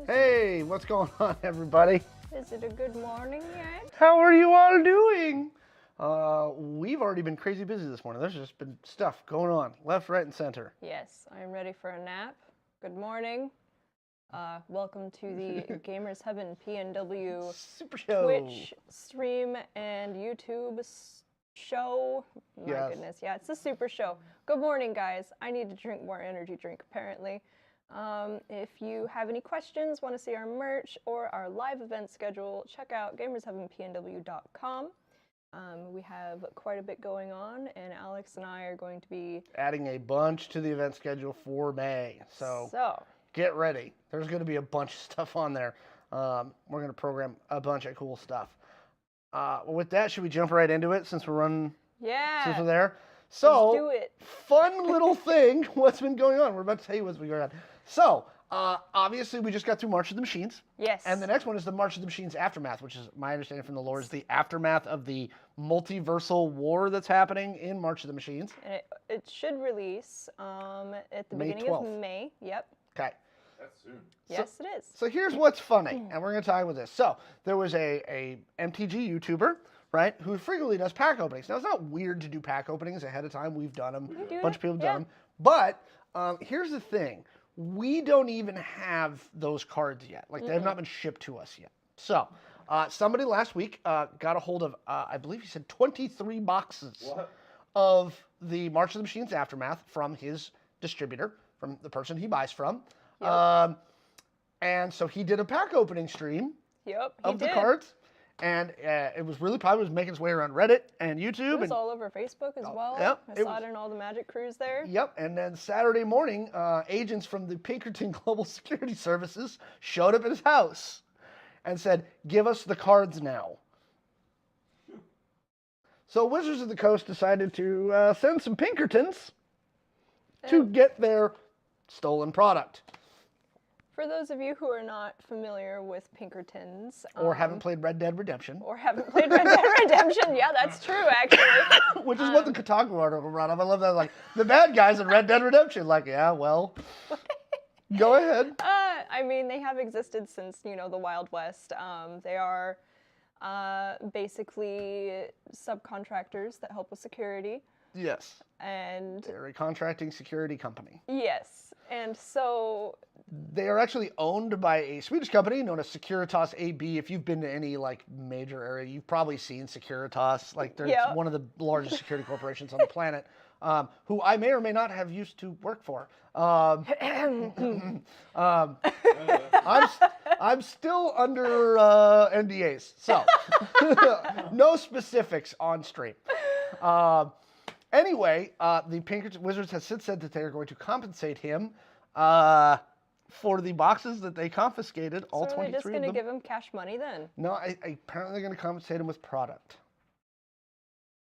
Hey, what's going on, everybody? Is it a good morning yet? How are you all doing? We've already been crazy busy this morning. There's just been stuff going on left, right, and center. Yes, I'm ready for a nap. Good morning. Welcome to the Gamers Heaven PNW Super show. Twitch stream and YouTube show. My goodness, yeah, it's a super show. Good morning, guys. I need to drink more energy drink, apparently. If you have any questions, want to see our merch or our live event schedule, check out gamersheavenpnw.com. We have quite a bit going on, and Alex and I are going to be adding a bunch to the event schedule for May. So get ready. There's going to be a bunch of stuff on there. We're going to program a bunch of cool stuff. With that, should we jump right into it since we're running? Yeah. Since we're there. So, let's do it. Fun little thing. What's been going on? We're about to tell you what's been going on. So, Obviously, we just got through March of the Machines. Yes. And the next one is the March of the Machines Aftermath, which is my understanding from the lore is the aftermath of the multiversal war that's happening in March of the Machines. And it should release at the May beginning 12th. of May. Yep. Okay. That's soon. Yes, it is. So here's what's funny, and we're going to tie with this. So there was a MTG YouTuber, right, who frequently does pack openings. Now, it's not weird to do pack openings ahead of time. We've done them. A bunch of people have done them. But here's the thing. We don't even have those cards yet. Like, they have not been shipped to us yet. So somebody last week got a hold of, I believe he said 23 boxes of the March of the Machines Aftermath from his distributor, from the person he buys from. Yep. And so he did a pack opening stream of the cards. And it was really popular. It was making its way around Reddit and YouTube. It was all over Facebook as well. Yep, I saw it in all the Magic crews there. Yep. And then Saturday morning, agents from the Pinkerton Global Security Services showed up at his house and said, "Give us the cards now." So Wizards of the Coast decided to send some Pinkertons to get their stolen product. For those of you who are not familiar with Pinkertons. Or haven't played Red Dead Redemption. Or haven't played Red Dead Redemption. Yeah, that's true, actually. Which is what the Kotaku article brought up. I love that. Like, the bad guys in Red Dead Redemption. Like, yeah, well, go ahead. I mean, they have existed since, the Wild West. They are basically subcontractors that help with security. Yes. And they're a contracting security company. Yes. And so they are actually owned by a Swedish company known as Securitas AB. If you've been to any major area, you've probably seen Securitas. Like, they're one of the largest security corporations on the planet, who I may or may not have used to work for. I'm still under NDAs, so no specifics on stream. Anyway, the Pinkerton Wizards has since said that they are going to compensate him for the boxes that they confiscated, all 23 of them. So are they just going to give him cash money then? No, apparently they're going to compensate him with product.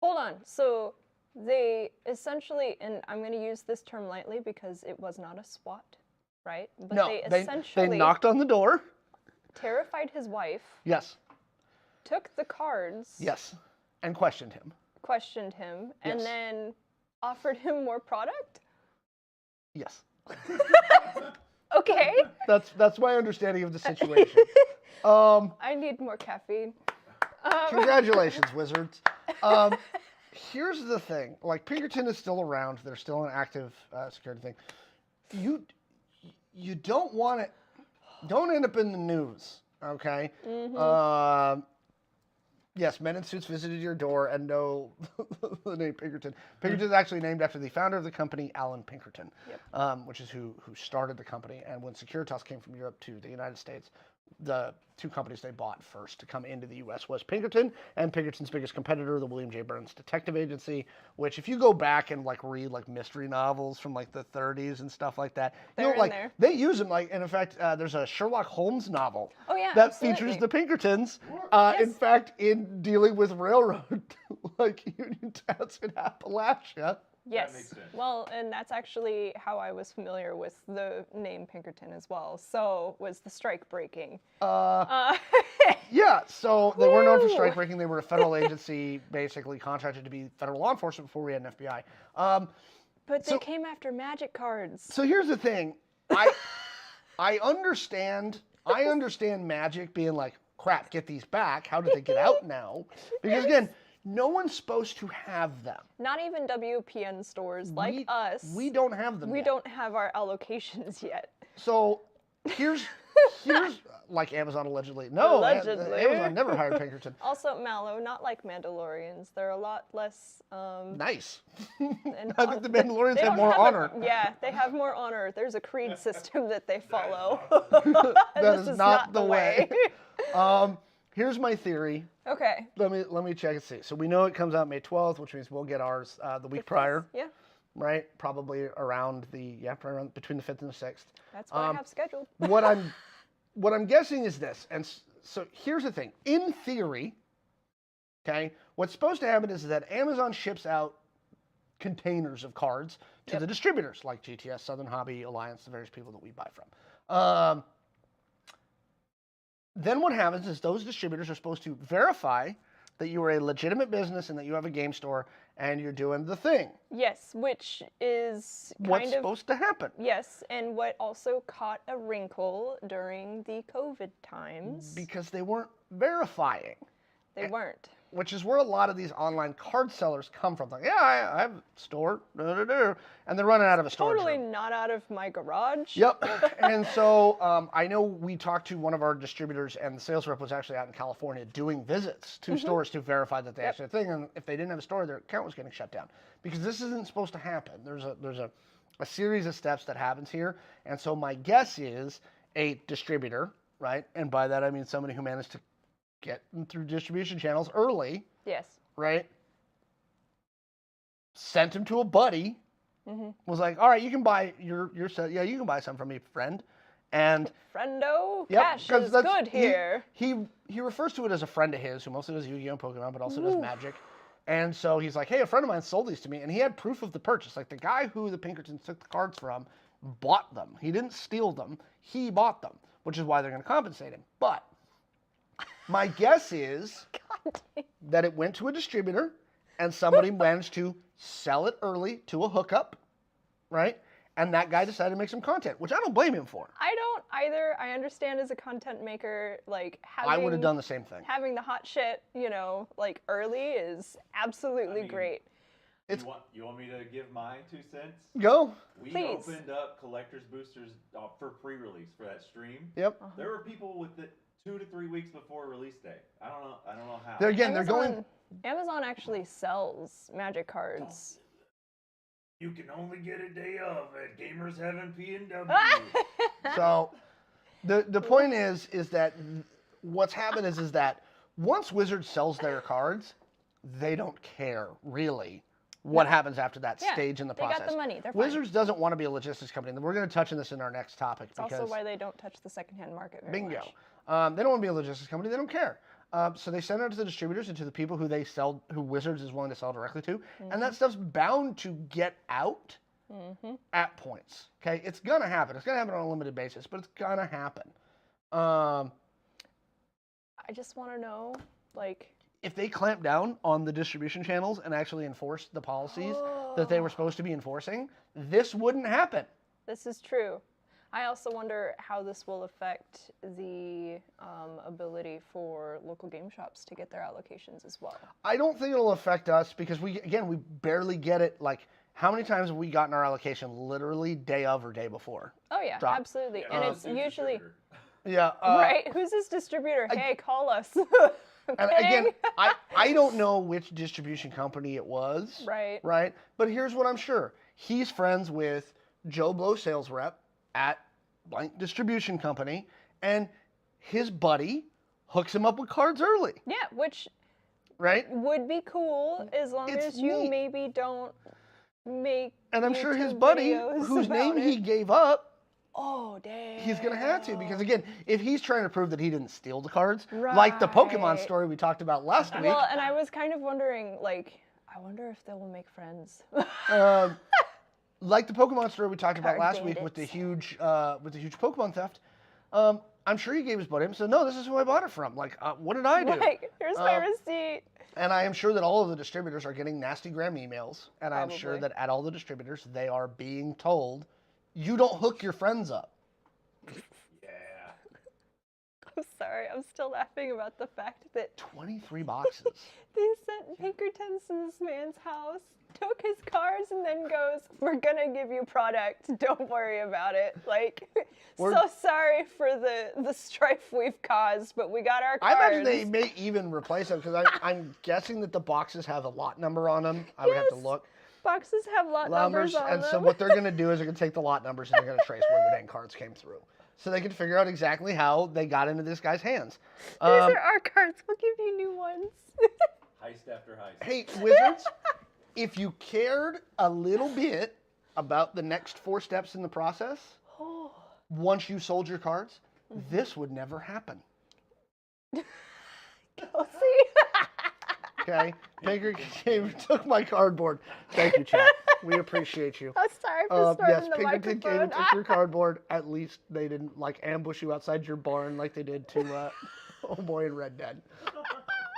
Hold on. So they essentially, and I'm going to use this term lightly because it was not a SWAT, right? But no, they knocked on the door. Terrified his wife. Yes. Took the cards. Yes, and questioned him. And then offered him more product? Yes. Okay. That's my understanding of the situation. I need more caffeine. Congratulations, Wizards. Here's the thing. Like, Pinkerton is still around. They're still an active security thing. You don't want it. Don't end up in the news, okay? Mm-hmm. Yes, men in suits visited your door, and no, the name Pinkerton. Pinkerton is actually named after the founder of the company, Alan Pinkerton, which is who started the company. And when Securitas came from Europe to the United States, the two companies they bought first to come into the U.S. was Pinkerton and Pinkerton's biggest competitor, the William J. Burns Detective Agency, which if you go back and read mystery novels from the 30s and stuff like that, they use them. And in fact, there's a Sherlock Holmes novel that features the Pinkertons. In fact, in dealing with railroad Union towns in Appalachia. Yes. Well, and that's actually how I was familiar with the name Pinkerton as well. So was the strike breaking. Yeah, so they were known for strike breaking. They were a federal agency, basically contracted to be federal law enforcement before we had an FBI. But they came after magic cards. So here's the thing. I understand magic being crap, get these back. How did they get out now? Because again, no one's supposed to have them. Not even WPN stores like us. We don't have them yet. We don't have our allocations yet. So here's like Amazon allegedly. No, Amazon never hired Pinkerton. Also, Mallow, not like Mandalorians. They're a lot less... nice. I think the Mandalorians have more honor. Yeah, they have more honor. There's a creed system that they follow. That is not the way. Here's my theory. Okay. Let me check and see. So we know it comes out May 12th, which means we'll get ours the week prior. Yeah. Right? Probably around probably around between the 5th and the 6th. That's what I have scheduled. What I'm guessing is this. And so here's the thing. In theory, okay, what's supposed to happen is that Amazon ships out containers of cards to the distributors like GTS, Southern Hobby, Alliance, the various people that we buy from. Then what happens is those distributors are supposed to verify that you are a legitimate business and that you have a game store and you're doing the thing. Yes, which is what's supposed to happen. Yes, and what also caught a wrinkle during the COVID times. Because they weren't verifying. They weren't. Which is where a lot of these online card sellers come from. Like, yeah, I have a store, and they're running out of a storage Totally room. not out of my garage. Yep. And so I know we talked to one of our distributors, and the sales rep was actually out in California doing visits to stores to verify that they actually had a thing. And if they didn't have a store, their account was getting shut down. Because this isn't supposed to happen. There's a series of steps that happens here. And so my guess is a distributor, right? And by that I mean somebody who managed to get them through distribution channels early. Yes. Right? Sent him to a buddy. Was like, all right, you can buy your set. Yeah, you can buy some from me, friend. And friendo, cash is good here. He refers to it as a friend of his who mostly does Yu-Gi-Oh! And Pokemon, but also does Magic. And so he's like, hey, a friend of mine sold these to me, and he had proof of the purchase. Like the guy who the Pinkertons took the cards from bought them. He didn't steal them. He bought them, which is why they're going to compensate him. But my guess is that it went to a distributor and somebody managed to sell it early to a hookup, right? And that guy decided to make some content, which I don't blame him for. I don't either. I understand as a content maker, like having... I would have done the same thing. Having the hot shit, like early is absolutely great. You want me to give my 2 cents? Go. We Please. opened up collector's boosters for pre-release for that stream. Yep. There were people with it 2 to 3 weeks before release day. I don't know how. They're going. Amazon actually sells Magic cards. You can only get a day of at Gamers Heaven PNW. So, the point is that what's happened is that once Wizards sells their cards, they don't care really what happens after that stage in the process. They got the money. They're fine. Wizards doesn't want to be a logistics company. We're going to touch on this in our next topic. It's also why they don't touch the secondhand market very much. They don't want to be a logistics company. They don't care. So they send it out to the distributors and to the people who who Wizards is willing to sell directly to, and that stuff's bound to get out at points. Okay, it's gonna happen. It's gonna happen on a limited basis, but it's gonna happen. I just want to know, if they clamp down on the distribution channels and actually enforce the policies that they were supposed to be enforcing, this wouldn't happen. This is true. I also wonder how this will affect the ability for local game shops to get their allocations as well. I don't think it'll affect us because we barely get it. Like, how many times have we gotten our allocation literally day of or day before? Oh yeah, absolutely. And it's usually right. Who's this distributor? Hey, call us. And again, I don't know which distribution company it was. Right. Right. But here's what I'm sure: he's friends with Joe Blow, sales rep at blank distribution company, and his buddy hooks him up with cards early. Yeah, which would be cool as long as you maybe don't make. And I'm YouTube sure his buddy, whose name he gave up, oh damn, he's gonna have to, because again, if he's trying to prove that he didn't steal the cards, like the Pokemon story we talked about last week. Well, and I was kind of wondering, I wonder if they will make friends. Like the Pokemon story we talked about last week with the huge Pokemon theft, I'm sure he gave his buddy him. So no, this is who I bought it from. What did I do? Here's my receipt. And I am sure that all of the distributors are getting nasty gram emails, and I'm sure that at all the distributors they are being told, you don't hook your friends up. Yeah. I'm sorry, I'm still laughing about the fact that 23 boxes. They sent Pinkertons to this man's house, took his cards, and then goes, we're gonna give you product, don't worry about it. So sorry for the strife we've caused, but we got our cards. I imagine they may even replace them, because I'm guessing that the boxes have a lot number on them. I would have to look. Boxes have lot numbers on them. And so what they're gonna do is they're gonna take the lot numbers and they're gonna trace where the dang cards came through, so they can figure out exactly how they got into this guy's hands. These are our cards. We'll give you new ones. Heist after heist. Hey, Wizards, if you cared a little bit about the next 4 steps in the process, once you sold your cards, this would never happen. Go see. Okay? Pinker took my cardboard. Thank you, chat. We appreciate you. I'm sorry for starting the Pinkerton came microphone. and took your cardboard. At least they didn't like ambush you outside your barn like they did to Oh Boy in Red Dead.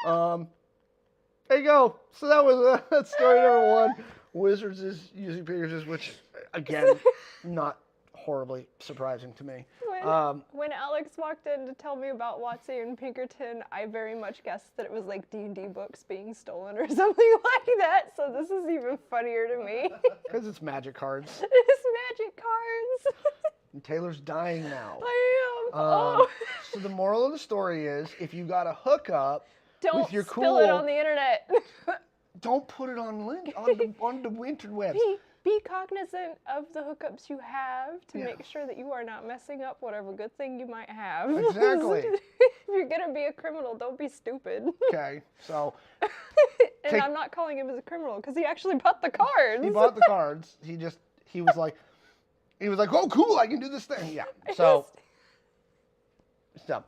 There you go. So that was story number 1. Wizards is using Pinkertons, which again, not horribly surprising to me. When Alex walked in to tell me about WotC and Pinkerton, I very much guessed that it was like D&D books being stolen or something like that. So this is even funnier to me. Because it's magic cards. It's magic cards. And Taylor's dying now. I am. So the moral of the story is, if you got a hookup with your Don't spill it on the internet. Don't put it on the interwebs. Be cognizant of the hookups you have to make sure that you are not messing up whatever good thing you might have. Exactly. If you're going to be a criminal, don't be stupid. Okay, so... And I'm not calling him as a criminal, because he actually bought the cards. He bought the cards. He was like, oh, cool, I can do this thing. Yeah, so... It's dumb.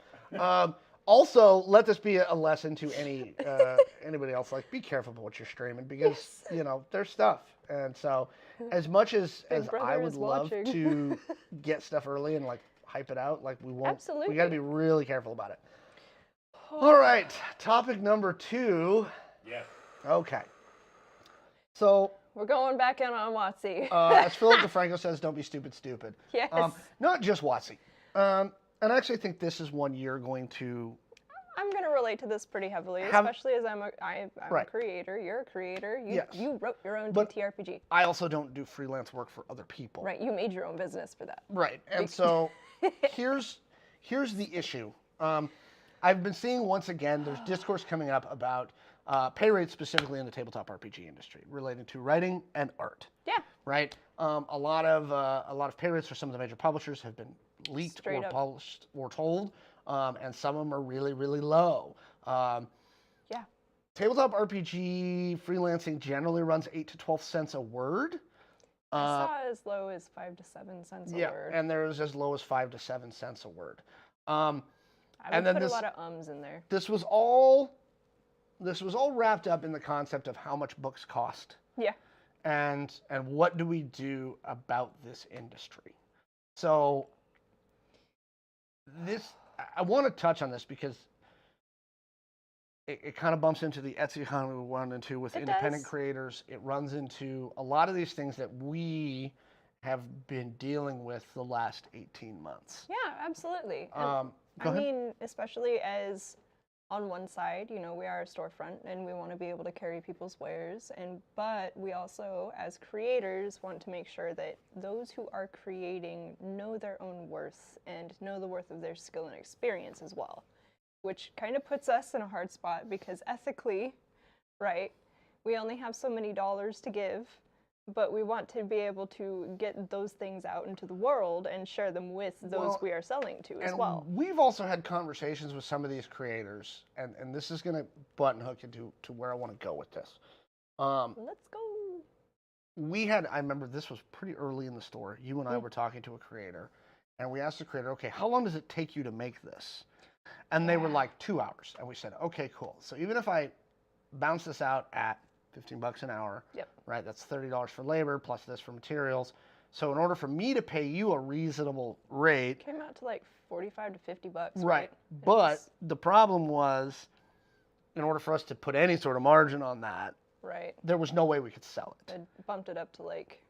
Also, let this be a lesson to anybody else. Like, be careful about what you're streaming, because there's stuff. And so, as much as I would love to get stuff early and like hype it out, like we won't. Absolutely. We got to be really careful about it. All right, topic number 2. Yeah. Okay. So we're going back in on WotC. As Philip DeFranco says, don't be stupid. Yes. Not just WotC. And I actually think this is one you're going to... I'm going to relate to this pretty heavily, especially as I'm a creator. You're a creator. You wrote your own TTRPG. I also don't do freelance work for other people. Right. You made your own business for that. Right. And so here's the issue. I've been seeing, once again, there's discourse coming up about pay rates specifically in the tabletop RPG industry related to writing and art. Yeah. Right. A lot of pay rates for some of the major publishers have been leaked or published or told, and some of them are really, really low. Yeah. Tabletop RPG freelancing generally runs 8 to 12 cents a word. I saw as low as 5 to 7 cents a word. Yeah, and there's as low as 5 to 7 cents a word. I would put a lot of ums in there. This was all wrapped up in the concept of how much books cost. Yeah. And what do we do about this industry? So I want to touch on this because it kind of bumps into the Etsy economy we run into with independent creators. It runs into a lot of these things that we have been dealing with the last 18 months. Yeah, absolutely. Go ahead. Especially as on one side, we are a storefront and we want to be able to carry people's wares, but we also, as creators, want to make sure that those who are creating know their own worth and know the worth of their skill and experience as well, which kind of puts us in a hard spot because ethically, right, we only have so many dollars to give, but we want to be able to get those things out into the world and share them with those we are selling to as well. We've also had conversations with some of these creators, and this is going to button hook into where I want to go with this. Let's go. I remember this was pretty early in the store. You and I were talking to a creator, and we asked the creator, okay, how long does it take you to make this? And they were like 2 hours. And we said, okay, cool. So even if I bounce this out at $15 an hour, right? That's $30 for labor plus this for materials. So in order for me to pay you a reasonable rate, came out to like $45 to $50. Right. But the problem was, in order for us to put any sort of margin on that, right, there was no way we could sell it. It bumped it up to like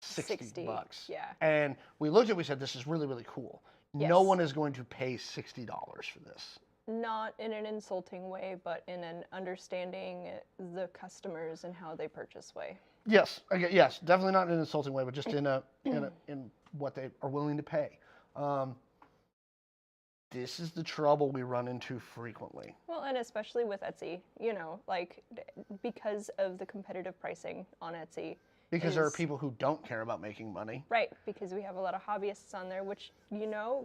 $60. Yeah. And we looked at it, we said, this is really, really cool. Yes. No one is going to pay $60 for this. Not in an insulting way, but in an understanding the customers and how they purchase way. Yes, yes, definitely not in an insulting way, but just in what they are willing to pay. This is the trouble we run into frequently. Well, and especially with Etsy, because of the competitive pricing on Etsy. Because there are people who don't care about making money. Right, because we have a lot of hobbyists on there, which,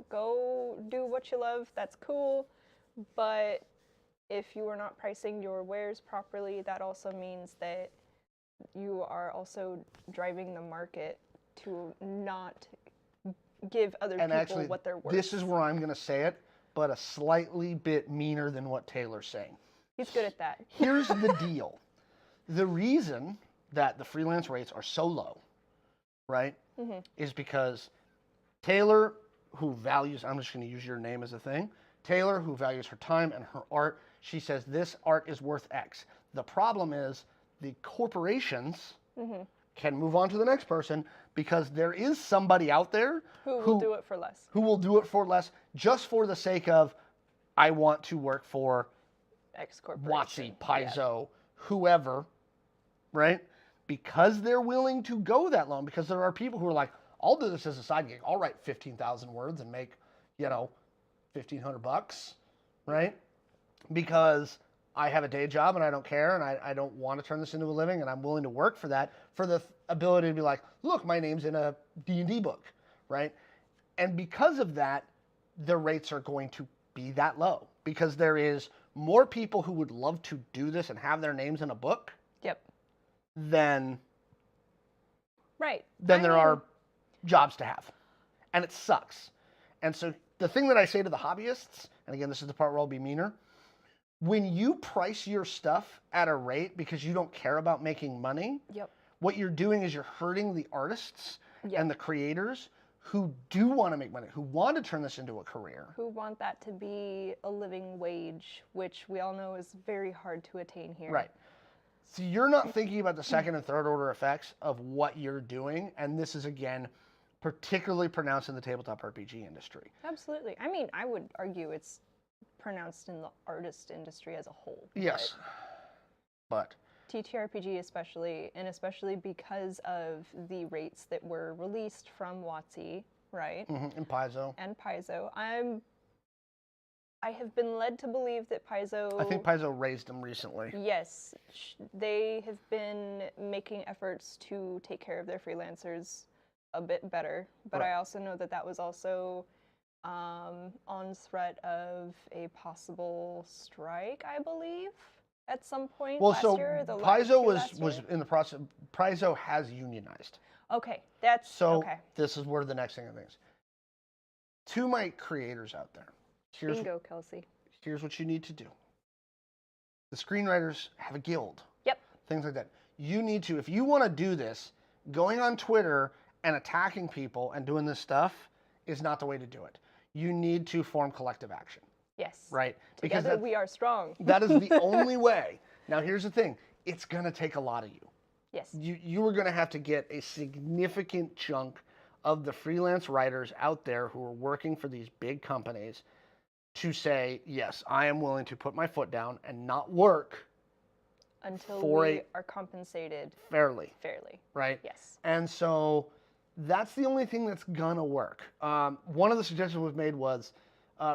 go do what you love, that's cool. But if you are not pricing your wares properly, that also means that you are also driving the market to not give other people what they're worth. This is where I'm going to say it, but a slightly bit meaner than what Taylor's saying. He's good at that. Here's the deal. The reason that the freelance rates are so low, right, is because Taylor, who values, I'm just going to use your name as a thing, Taylor, who values her time and her art, she says this art is worth X. The problem is the corporations can move on to the next person because there is somebody out there who will do it for less. Who will do it for less just for the sake of, I want to work for X corporation. WotC, Paizo, whoever, right? Because they're willing to go that long, because there are people who are like, I'll do this as a side gig. I'll write 15,000 words and make, $1,500, right? Because I have a day job and I don't care and I don't want to turn this into a living and I'm willing to work for that, for the ability to be like, look, my name's in a D&D book, right? And because of that, the rates are going to be that low because there is more people who would love to do this and have their names in a book than there are jobs to have. And it sucks. And so the thing that I say to the hobbyists, and again, this is the part where I'll be meaner, when you price your stuff at a rate because you don't care about making money, what you're doing is you're hurting the artists and the creators who do want to make money, who want to turn this into a career. Who want that to be a living wage, which we all know is very hard to attain here. Right. So you're not thinking about the second and third order effects of what you're doing, and this is, again, particularly pronounced in the tabletop RPG industry. Absolutely. I mean, I would argue it's pronounced in the artist industry as a whole. Yes. But TTRPG especially, and especially because of the rates that were released from WotC, right? And Paizo. I have been led to believe that Paizo... I think Paizo raised them recently. Yes. They have been making efforts to take care of their freelancers a bit better, but I also know that that was also on threat of a possible strike, I believe, at some point last year. Paizo was in the process. Paizo has unionized. Okay, this is where the next thing is. To my creators out there, bingo, Kelsey. Here's what you need to do. The screenwriters have a guild. Things like that. You need to, if you want to do this, going on Twitter and attacking people and doing this stuff is not the way to do it. You need to form collective action. Yes. Right? Together we are strong. That is the only way. Now, here's the thing. It's going to take a lot of you. Yes. You are going to have to get a significant chunk of the freelance writers out there who are working for these big companies to say, yes, I am willing to put my foot down and not work until we are compensated fairly. Right? Yes. And so that's the only thing that's going to work. One of the suggestions we've made was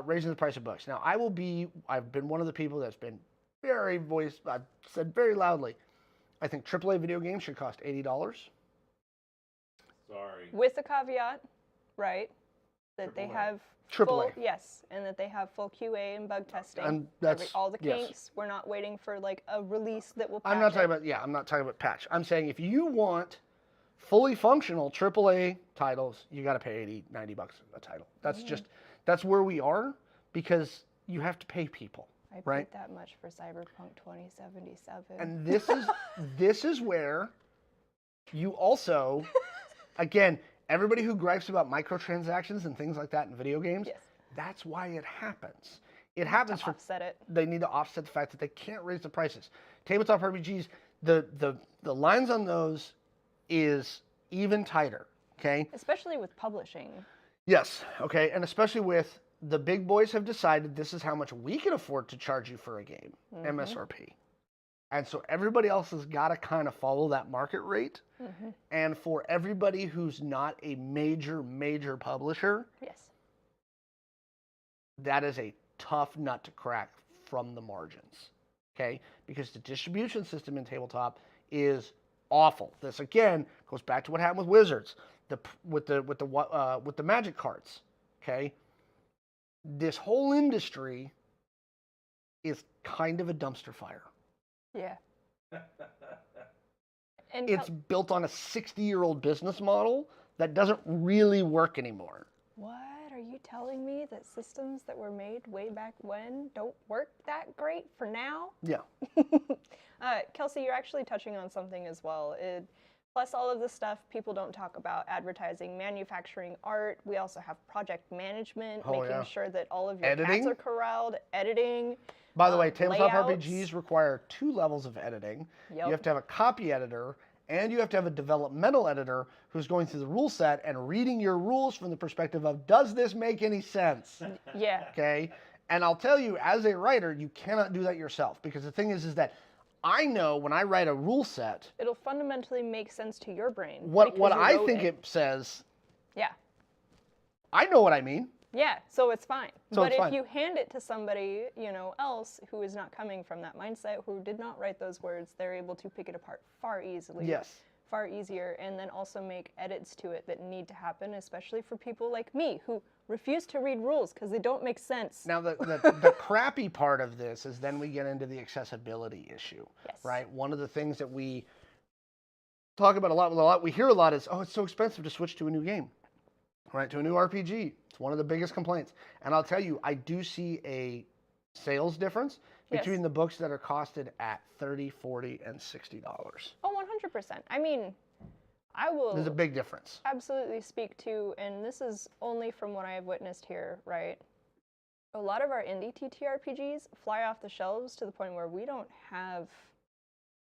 raising the price of books. Now, I've been one of the people that's been I've said very loudly, I think AAA video games should cost $80. Sorry. With the caveat, right, that AAA. they have AAA. And that they have full QA and bug testing. And that's all the kinks. We're not waiting for like a release that will patch I'm not talking about patch. I'm saying if you want fully functional AAA titles, you got to pay $80, $90 a title. That's where we are because you have to pay people. I paid that much for Cyberpunk 2077. And this is where you also, again, everybody who gripes about microtransactions and things like that in video games, that's why it happens. It happens to offset it. They need to offset the fact that they can't raise the prices. Tabletop RPGs, the lines on those is even tighter, okay? Especially with publishing. Yes, okay, and especially with the big boys have decided this is how much we can afford to charge you for a game, MSRP. And so everybody else has got to kind of follow that market rate. And for everybody who's not a major publisher, that is a tough nut to crack from the margins, okay? Because the distribution system in tabletop is awful. This again goes back to what happened with Wizards, with the Magic cards, okay? This whole industry is kind of a dumpster fire. Yeah. And it's built on a 60-year-old business model that doesn't really work anymore. What are you telling me that systems that were made way back when don't work that great for now? Yeah. Kelsey, you're actually touching on something as well. Plus all of the stuff people don't talk about, advertising, manufacturing, art. We also have project management, making sure that all of your cats are corralled, editing. By the way, tabletop layouts. RPGs require 2 levels of editing. Yep. You have to have a copy editor, and you have to have a developmental editor who's going through the rule set and reading your rules from the perspective of, does this make any sense? Yeah. Okay? And I'll tell you, as a writer, you cannot do that yourself, because the thing is that I know when I write a rule set, it'll fundamentally make sense to your brain. What I think it says, yeah, I know what I mean. Yeah, so it's fine. So but it's if fine. you hand it to somebody, else who is not coming from that mindset, who did not write those words, they're able to pick it apart far easily. Yes. Far easier, and then also make edits to it that need to happen, especially for people like me who refuse to read rules because they don't make sense. Now, the crappy part of this is then we get into the accessibility issue, yes. Right? One of the things that we talk about a lot, we hear a lot is, oh, it's so expensive to switch to a new game, right? To a new RPG. It's one of the biggest complaints. And I'll tell you, I do see a sales difference between the books that are costed at $30, $40, and $60. Oh, 100%. I mean, I will... There's a big difference. Absolutely speak to, and this is only from what I have witnessed here, right? A lot of our indie TTRPGs fly off the shelves to the point where we don't have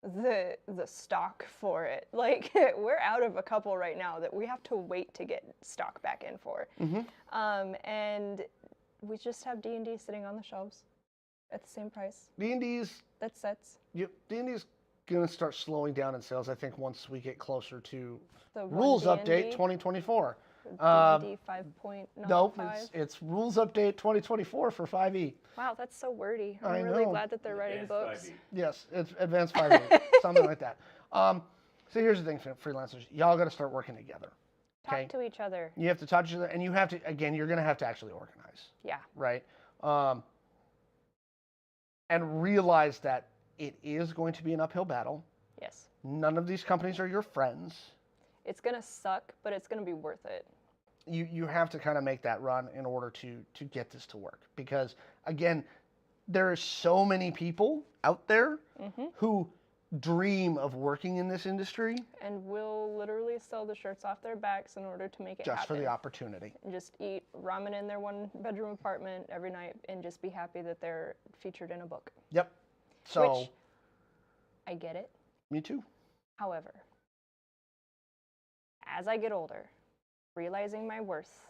the stock for it. Like, we're out of a couple right now that we have to wait to get stock back in for. Mm-hmm. And we just have D&D sitting on the shelves at the same price. D&D's... That's sets. D&D's going to start slowing down in sales, I think, once we get closer to the Rules Update 2024. D&D 5.05? Nope, it's Rules Update 2024 for 5e. Wow, that's so wordy. I'm really glad that they're writing books. 5e. Yes, it's Advanced 5e, something like that. So here's the thing, freelancers. Y'all got to start working together. Okay? Talk to each other. You have to talk to each other, and you have to, again, you're going to have to actually organize. Yeah. Right? And realize that it is going to be an uphill battle. Yes. None of these companies are your friends. It's going to suck, but it's going to be worth it. You have to kind of make that run in order to get this to work. Because, again, there are so many people out there who dream of working in this industry. And will literally sell the shirts off their backs in order to make it happen. Just for the opportunity. And just eat ramen in their 1-bedroom apartment every night and just be happy that they're featured in a book. Yep. So, which, I get it. Me too. However, as I get older, realizing my worth,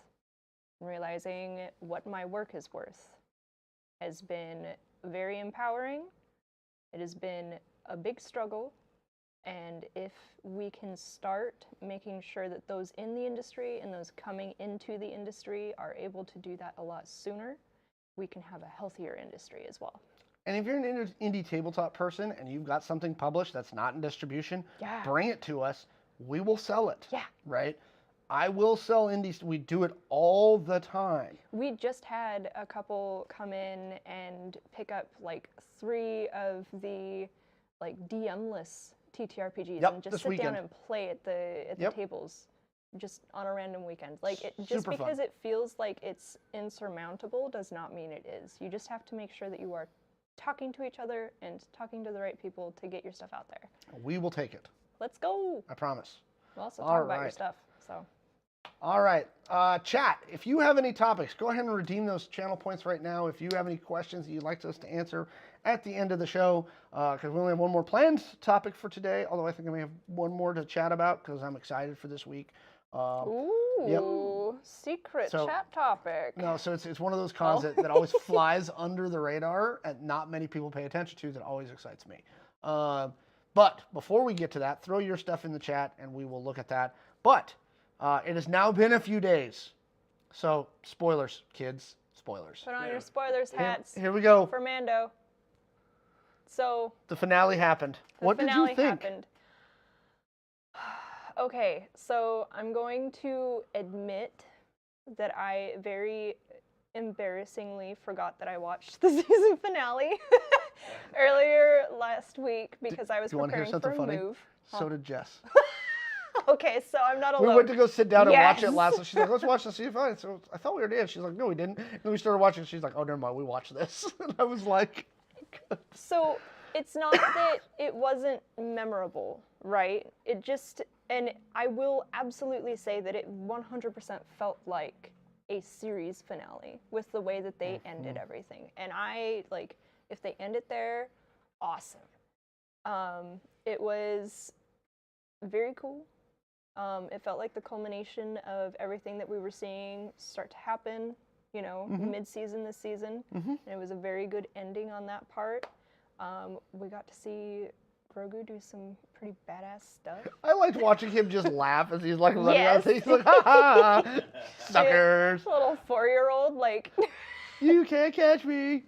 realizing what my work is worth, has been very empowering. It has been a big struggle, and if we can start making sure that those in the industry and those coming into the industry are able to do that a lot sooner, we can have a healthier industry as well. And if you're an indie tabletop person and you've got something published that's not in distribution, bring it to us. We will sell it. Yeah. Right? I will sell indies. We do it all the time. We just had a couple come in and pick up like 3 of the like DM-less TTRPGs and just sit down and play at the tables just on a random weekend. Like just because it feels like it's insurmountable does not mean it is. You just have to make sure that you are talking to each other and talking to the right people to get your stuff out there. We will take it. Let's go. I promise. We'll also talk about your stuff. So. All right. Chat, if you have any topics, go ahead and redeem those channel points right now. If you have any questions that you'd like us to answer at the end of the show, because we only have one more planned topic for today, although I think I may have one more to chat about because I'm excited for this week. Secret chat topic. No, so it's one of those cons that always flies under the radar and not many people pay attention to that always excites me. But before we get to that, throw your stuff in the chat and we will look at that. But it has now been a few days. So spoilers, kids, spoilers. Put on your spoilers hats. Here we go. For Mando. So. The finale happened. What did you think? Happened. Okay, so I'm going to admit that I very embarrassingly forgot that I watched the season finale earlier last week because I was preparing for a move. So did Jess. Okay, so I'm not alone. We went to go sit down and watch it last night. She's like, let's watch the season. So I thought we already did. She's like, no, we didn't. And then we started watching. She's like, oh, never mind. We watched this. And I was like, so it's not that it wasn't memorable, right? It just, and I will absolutely say that it 100% felt like a series finale with the way that they ended everything. And I, like, if they end it there, awesome. It was very cool. It felt like the culmination of everything that we were seeing start to happen, you know, mid-season this season. And it was a very good ending on that part. We got to see Grogu do some pretty badass stuff. I liked watching him just laugh as he's like running out. He's like, ha ha, suckers. Little 4-year-old, like. You can't catch me.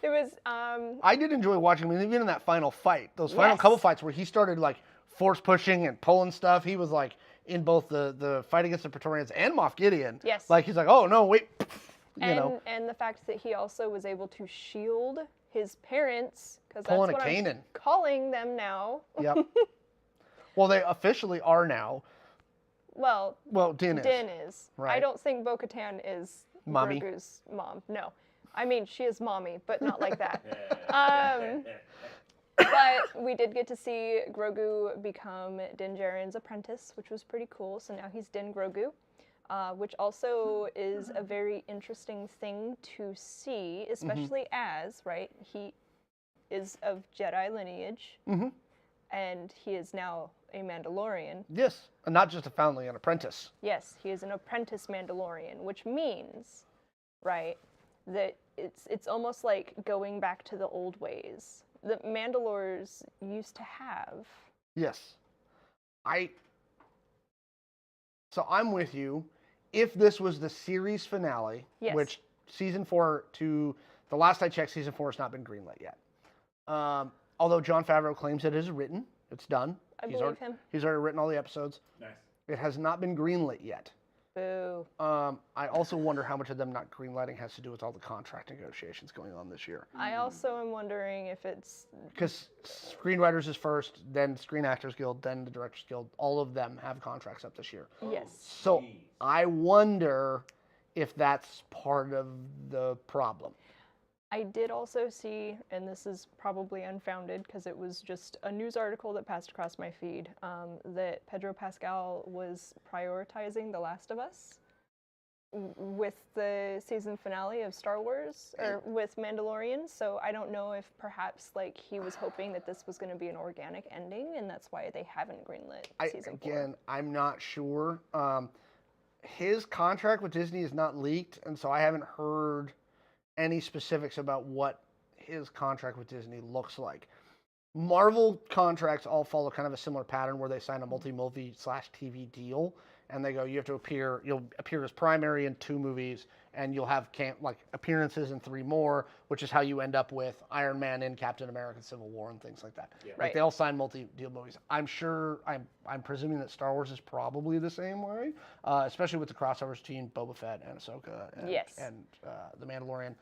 It was. I did enjoy watching him, even in that final fight. Those final couple fights where he started like force pushing and pulling stuff. He was like in both the fight against the Praetorians and Moff Gideon. Yes. Like he's like, oh no, wait. And the fact that he also was able to shield his parents, because that's Pulling what a I'm Kanan. calling them now. Yep. Well, they officially are now. Well, Din is. Din is. Right. I don't think Bo-Katan is Mommy. Grogu's mom. No. I mean, she is mommy, but not like that. But we did get to see Grogu become Din Djarin's apprentice, which was pretty cool. So now he's Din Grogu, which also is a very interesting thing to see, especially as, right, he is of Jedi lineage, and he is now a Mandalorian. Yes, and not just a foundling, an apprentice. Yes, he is an apprentice Mandalorian, which means, right, that it's almost like going back to the old ways that Mandalores used to have. Yes. So I'm with you. If this was the series finale, which season 4 to the last I checked, season 4 has not been greenlit yet. Although Jon Favreau claims it is written, it's done. I believe him. He's already written all the episodes. Nice. It has not been greenlit yet. Boo. I also wonder how much of them not greenlighting has to do with all the contract negotiations going on this year. I also am wondering if it's... Because Screenwriters is first, then Screen Actors Guild, then the Directors Guild. All of them have contracts up this year. Yes. So I wonder if that's part of the problem. I did also see, and this is probably unfounded because it was just a news article that passed across my feed, that Pedro Pascal was prioritizing The Last of Us with the season finale of Star Wars, or with Mandalorian. So I don't know if perhaps like he was hoping that this was going to be an organic ending, and that's why they haven't greenlit season 4. Again, I'm not sure. His contract with Disney is not leaked, and so I haven't heard any specifics about what his contract with Disney looks like. Marvel contracts all follow kind of a similar pattern where they sign a multi-movie/TV deal, and they go, you have to appear, you'll appear as primary in 2 movies, and you'll have appearances in 3 more, which is how you end up with Iron Man in Captain America: Civil War and things like that. Yeah. Like they all sign multi-deal movies. I'm sure, I'm presuming that Star Wars is probably the same way, especially with the crossovers between Boba Fett and Ahsoka and The Mandalorian.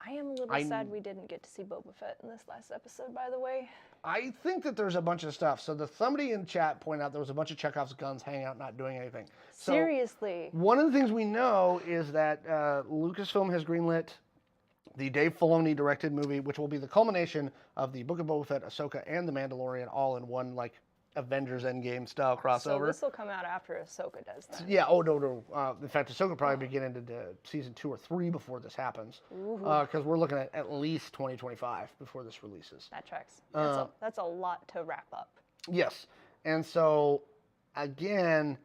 I am a little sad we didn't get to see Boba Fett in this last episode, by the way. I think that there's a bunch of stuff. So somebody in chat pointed out there was a bunch of Chekhov's guns hanging out, not doing anything. So seriously. One of the things we know is that Lucasfilm has greenlit the Dave Filoni directed movie, which will be the culmination of the Book of Boba Fett, Ahsoka, and The Mandalorian all in one Avengers Endgame style crossover. So this will come out after Ahsoka does that. Yeah. Oh no. In fact, Ahsoka will probably begin into season 2 or 3 before this happens, because we're looking at least 2025 before this releases. That tracks. That's a lot to wrap up. Yes, and so again,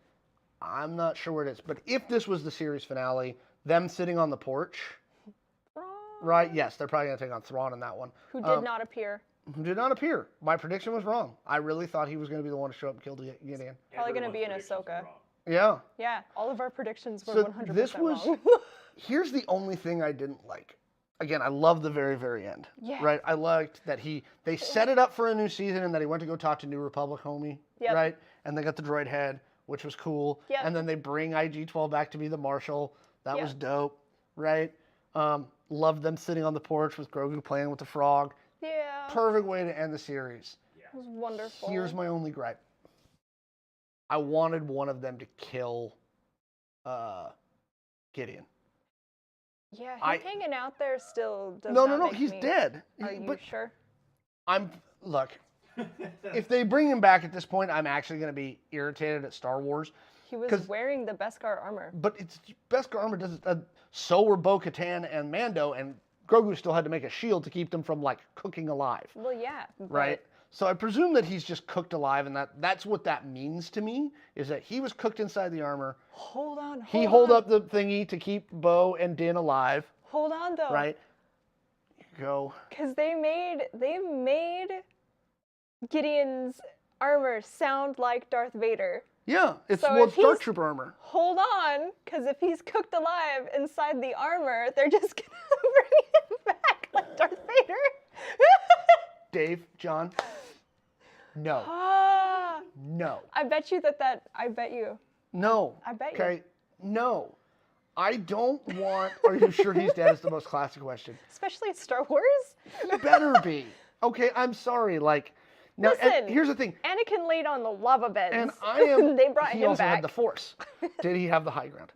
I'm not sure where it is, but if this was the series finale, them sitting on the porch, right? Yes, they're probably gonna take on Thrawn in that one. Who did not appear. Who did not appear. My prediction was wrong. I really thought he was going to be the one to show up and kill Gideon. Probably going to be in Ahsoka. Yeah. Yeah, all of our predictions were 100% this was, wrong. Here's the only thing I didn't like. Again, I love the very, very end. Yeah. Right? I liked that they set it up for a new season and that he went to go talk to New Republic homie. Yep. Right? And they got the droid head, which was cool. Yep. And then they bring IG-12 back to be the Marshal. That was dope. Right? Loved them sitting on the porch with Grogu playing with the frog. Yeah. Perfect way to end the series. It was wonderful. Here's my only gripe. I wanted one of them to kill Gideon. Yeah, him hanging out there still does No, not no, make he's me... dead. Are you sure? Look, if they bring him back at this point, I'm actually going to be irritated at Star Wars. He was wearing the Beskar armor. But Beskar armor doesn't. So were Bo-Katan and Mando, and Grogu still had to make a shield to keep them from like cooking alive. Well, yeah. Right. So I presume that he's just cooked alive, and that's what that means to me, is that he was cooked inside the armor. Hold on. He held up the thingy to keep Bo and Din alive. Hold on, though. Right. Go. Because they made Gideon's armor sound like Darth Vader. Yeah, it's So Dark Trooper armor. Hold on, because if he's cooked alive inside the armor, they're just gonna bring him back like Darth Vader. Dave, John. No. No. I bet you I bet you. No. I bet you. Okay. No. I don't want. Are you sure he's dead? Is the most classic question. Especially in Star Wars. He better be. Okay, I'm sorry. Like, now, listen. Here's the thing. Anakin laid on the lava beds. And I am. They brought he him also back. had the Force. Did he have the high ground?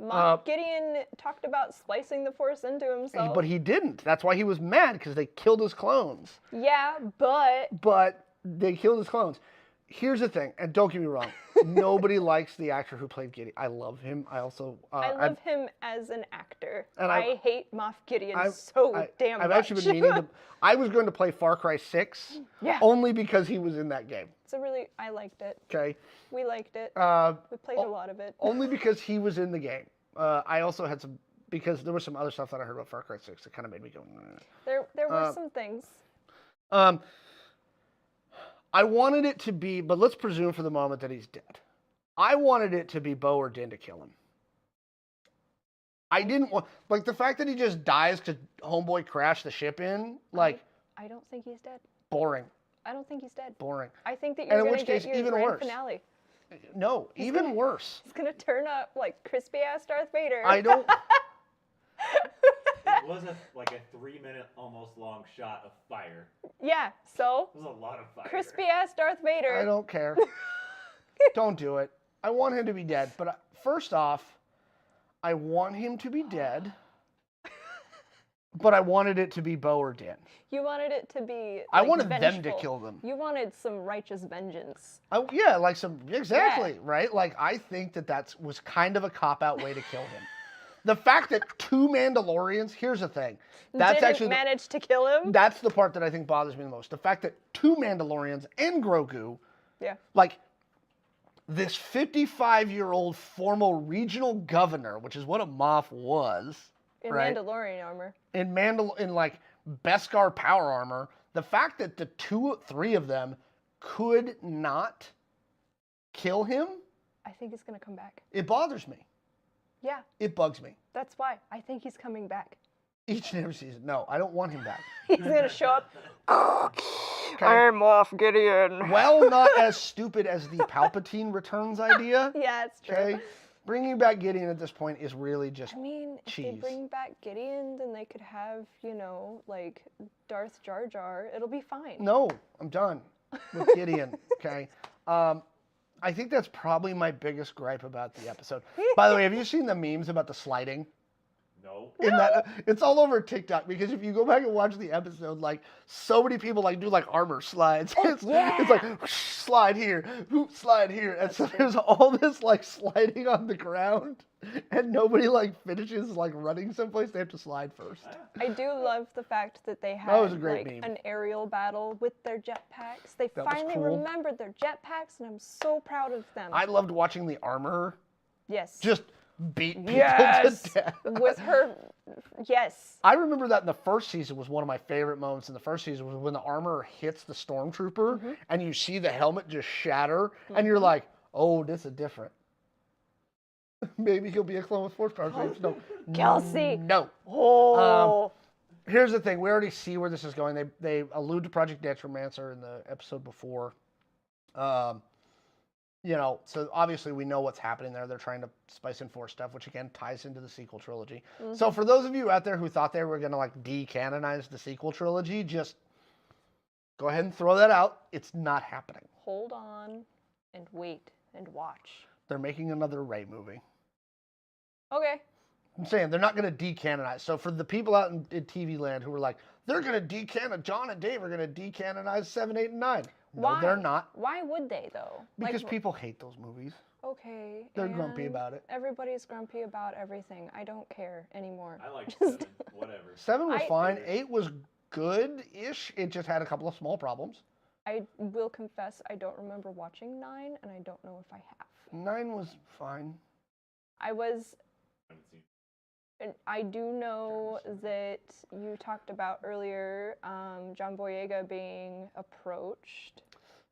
Gideon talked about splicing the Force into himself. But he didn't. That's why he was mad, because they killed his clones. Yeah, but. But they killed his clones. Here's the thing, and don't get me wrong, nobody likes the actor who played Gideon. I love him. I also I love him as an actor. And I hate Moff Gideon so damn much. I've actually been meaning to. I was going to play Far Cry 6, only because he was in that game. I liked it. Okay. We liked it. We played a lot of it. Only because he was in the game. I also had because there was some other stuff that I heard about Far Cry 6 that kind of made me go. There were some things. I wanted it to be, but let's presume for the moment that he's dead. I wanted it to be Bo or Din to kill him. I didn't want, like, the fact that he just dies because Homeboy crashed the ship in, like. I don't think he's dead. Boring. I don't think he's dead. Boring. I think that you're going to get your grand finale. No, even worse. He's going to turn up like crispy ass Darth Vader. I don't. It was like a 3-minute almost long shot of fire. Yeah, so? It was a lot of fire. Crispy ass Darth Vader. I don't care. Don't do it. I want him to be dead. But first off, I want him to be dead. But I wanted it to be Bo or Din. You wanted it to be. I wanted vengeful. them to kill them. You wanted some righteous vengeance. Yeah, like some right. Like I think that was kind of a cop-out way to kill him. The fact that 2 Mandalorians. Here's the thing. That's didn't manage to kill him. That's the part that I think bothers me the most. The fact that 2 Mandalorians and Grogu. Yeah. Like this 55-year-old former regional governor, which is what a Moff was. In right? Mandalorian armor. In like Beskar power armor, the fact that the 3 of them could not kill him. I think he's gonna come back. It bothers me. Yeah. It bugs me. That's why I think he's coming back. Each and every season. No, I don't want him back. He's gonna show up. Okay. I'm Moff Gideon. Well, not as stupid as the Palpatine returns idea. Yeah, it's true. Okay. Bringing back Gideon at this point is really just cheese. If they bring back Gideon, then they could have, like Darth Jar Jar. It'll be fine. No, I'm done with Gideon. Okay. I think that's probably my biggest gripe about the episode. By the way, have you seen the memes about the sliding? No. It's all over TikTok, because if you go back and watch the episode, like so many people do like armor slides. It's like whoosh, slide here, whoop, slide here, and so there's all this like sliding on the ground, and nobody like finishes like running someplace. They have to slide first. I do love the fact that they had was a great meme. An aerial battle with their jetpacks. They That finally was cool. remembered their jetpacks, and I'm so proud of them. I loved watching the armor. Yes. Just beat people to death. With her, yes. I remember that in the first season was one of my favorite moments in the first season was when the armor hits the stormtrooper and you see the helmet just shatter and you're like, oh, this is different. Maybe he'll be a clone with force powers. No. Kelsey. No. Oh. Here's the thing. We already see where this is going. They allude to Project Necromancer in the episode before. So obviously we know what's happening there. They're trying to spice in Force stuff, which again ties into the sequel trilogy. So for those of you out there who thought they were going to like decanonize the sequel trilogy, just go ahead and throw that out. It's not happening. Hold on and wait and watch. They're making another Rey movie. Okay. I'm saying they're not going to decanonize. So for the people out in TV land who were like, they're going to decanonize, John and Dave are going to decanonize 7, 8, and 9. Why? No, they're not. Why would they, though? Because people hate those movies. Okay. They're grumpy about it. Everybody's grumpy about everything. I don't care anymore. I like 7, whatever. 7 was fine. 8 was good-ish. It just had a couple of small problems. I will confess I don't remember watching 9, and I don't know if I have. 9 was fine. I was... And I do know that you talked about earlier John Boyega being approached.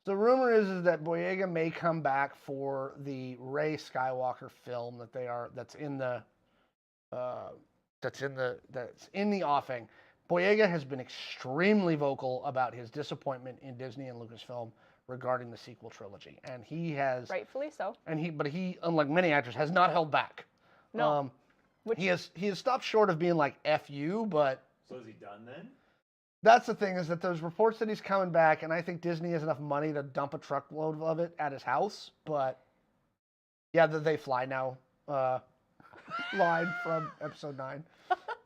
The rumor is that Boyega may come back for the Rey Skywalker film that's in the offing. Boyega has been extremely vocal about his disappointment in Disney and Lucasfilm regarding the sequel trilogy, and he has rightfully so. But he, unlike many actors, has not held back. No. He has stopped short of being like F you, but... So is he done then? That's the thing, is that there's reports that he's coming back, and I think Disney has enough money to dump a truckload of it at his house, but... Yeah, the They Fly Now line from episode 9.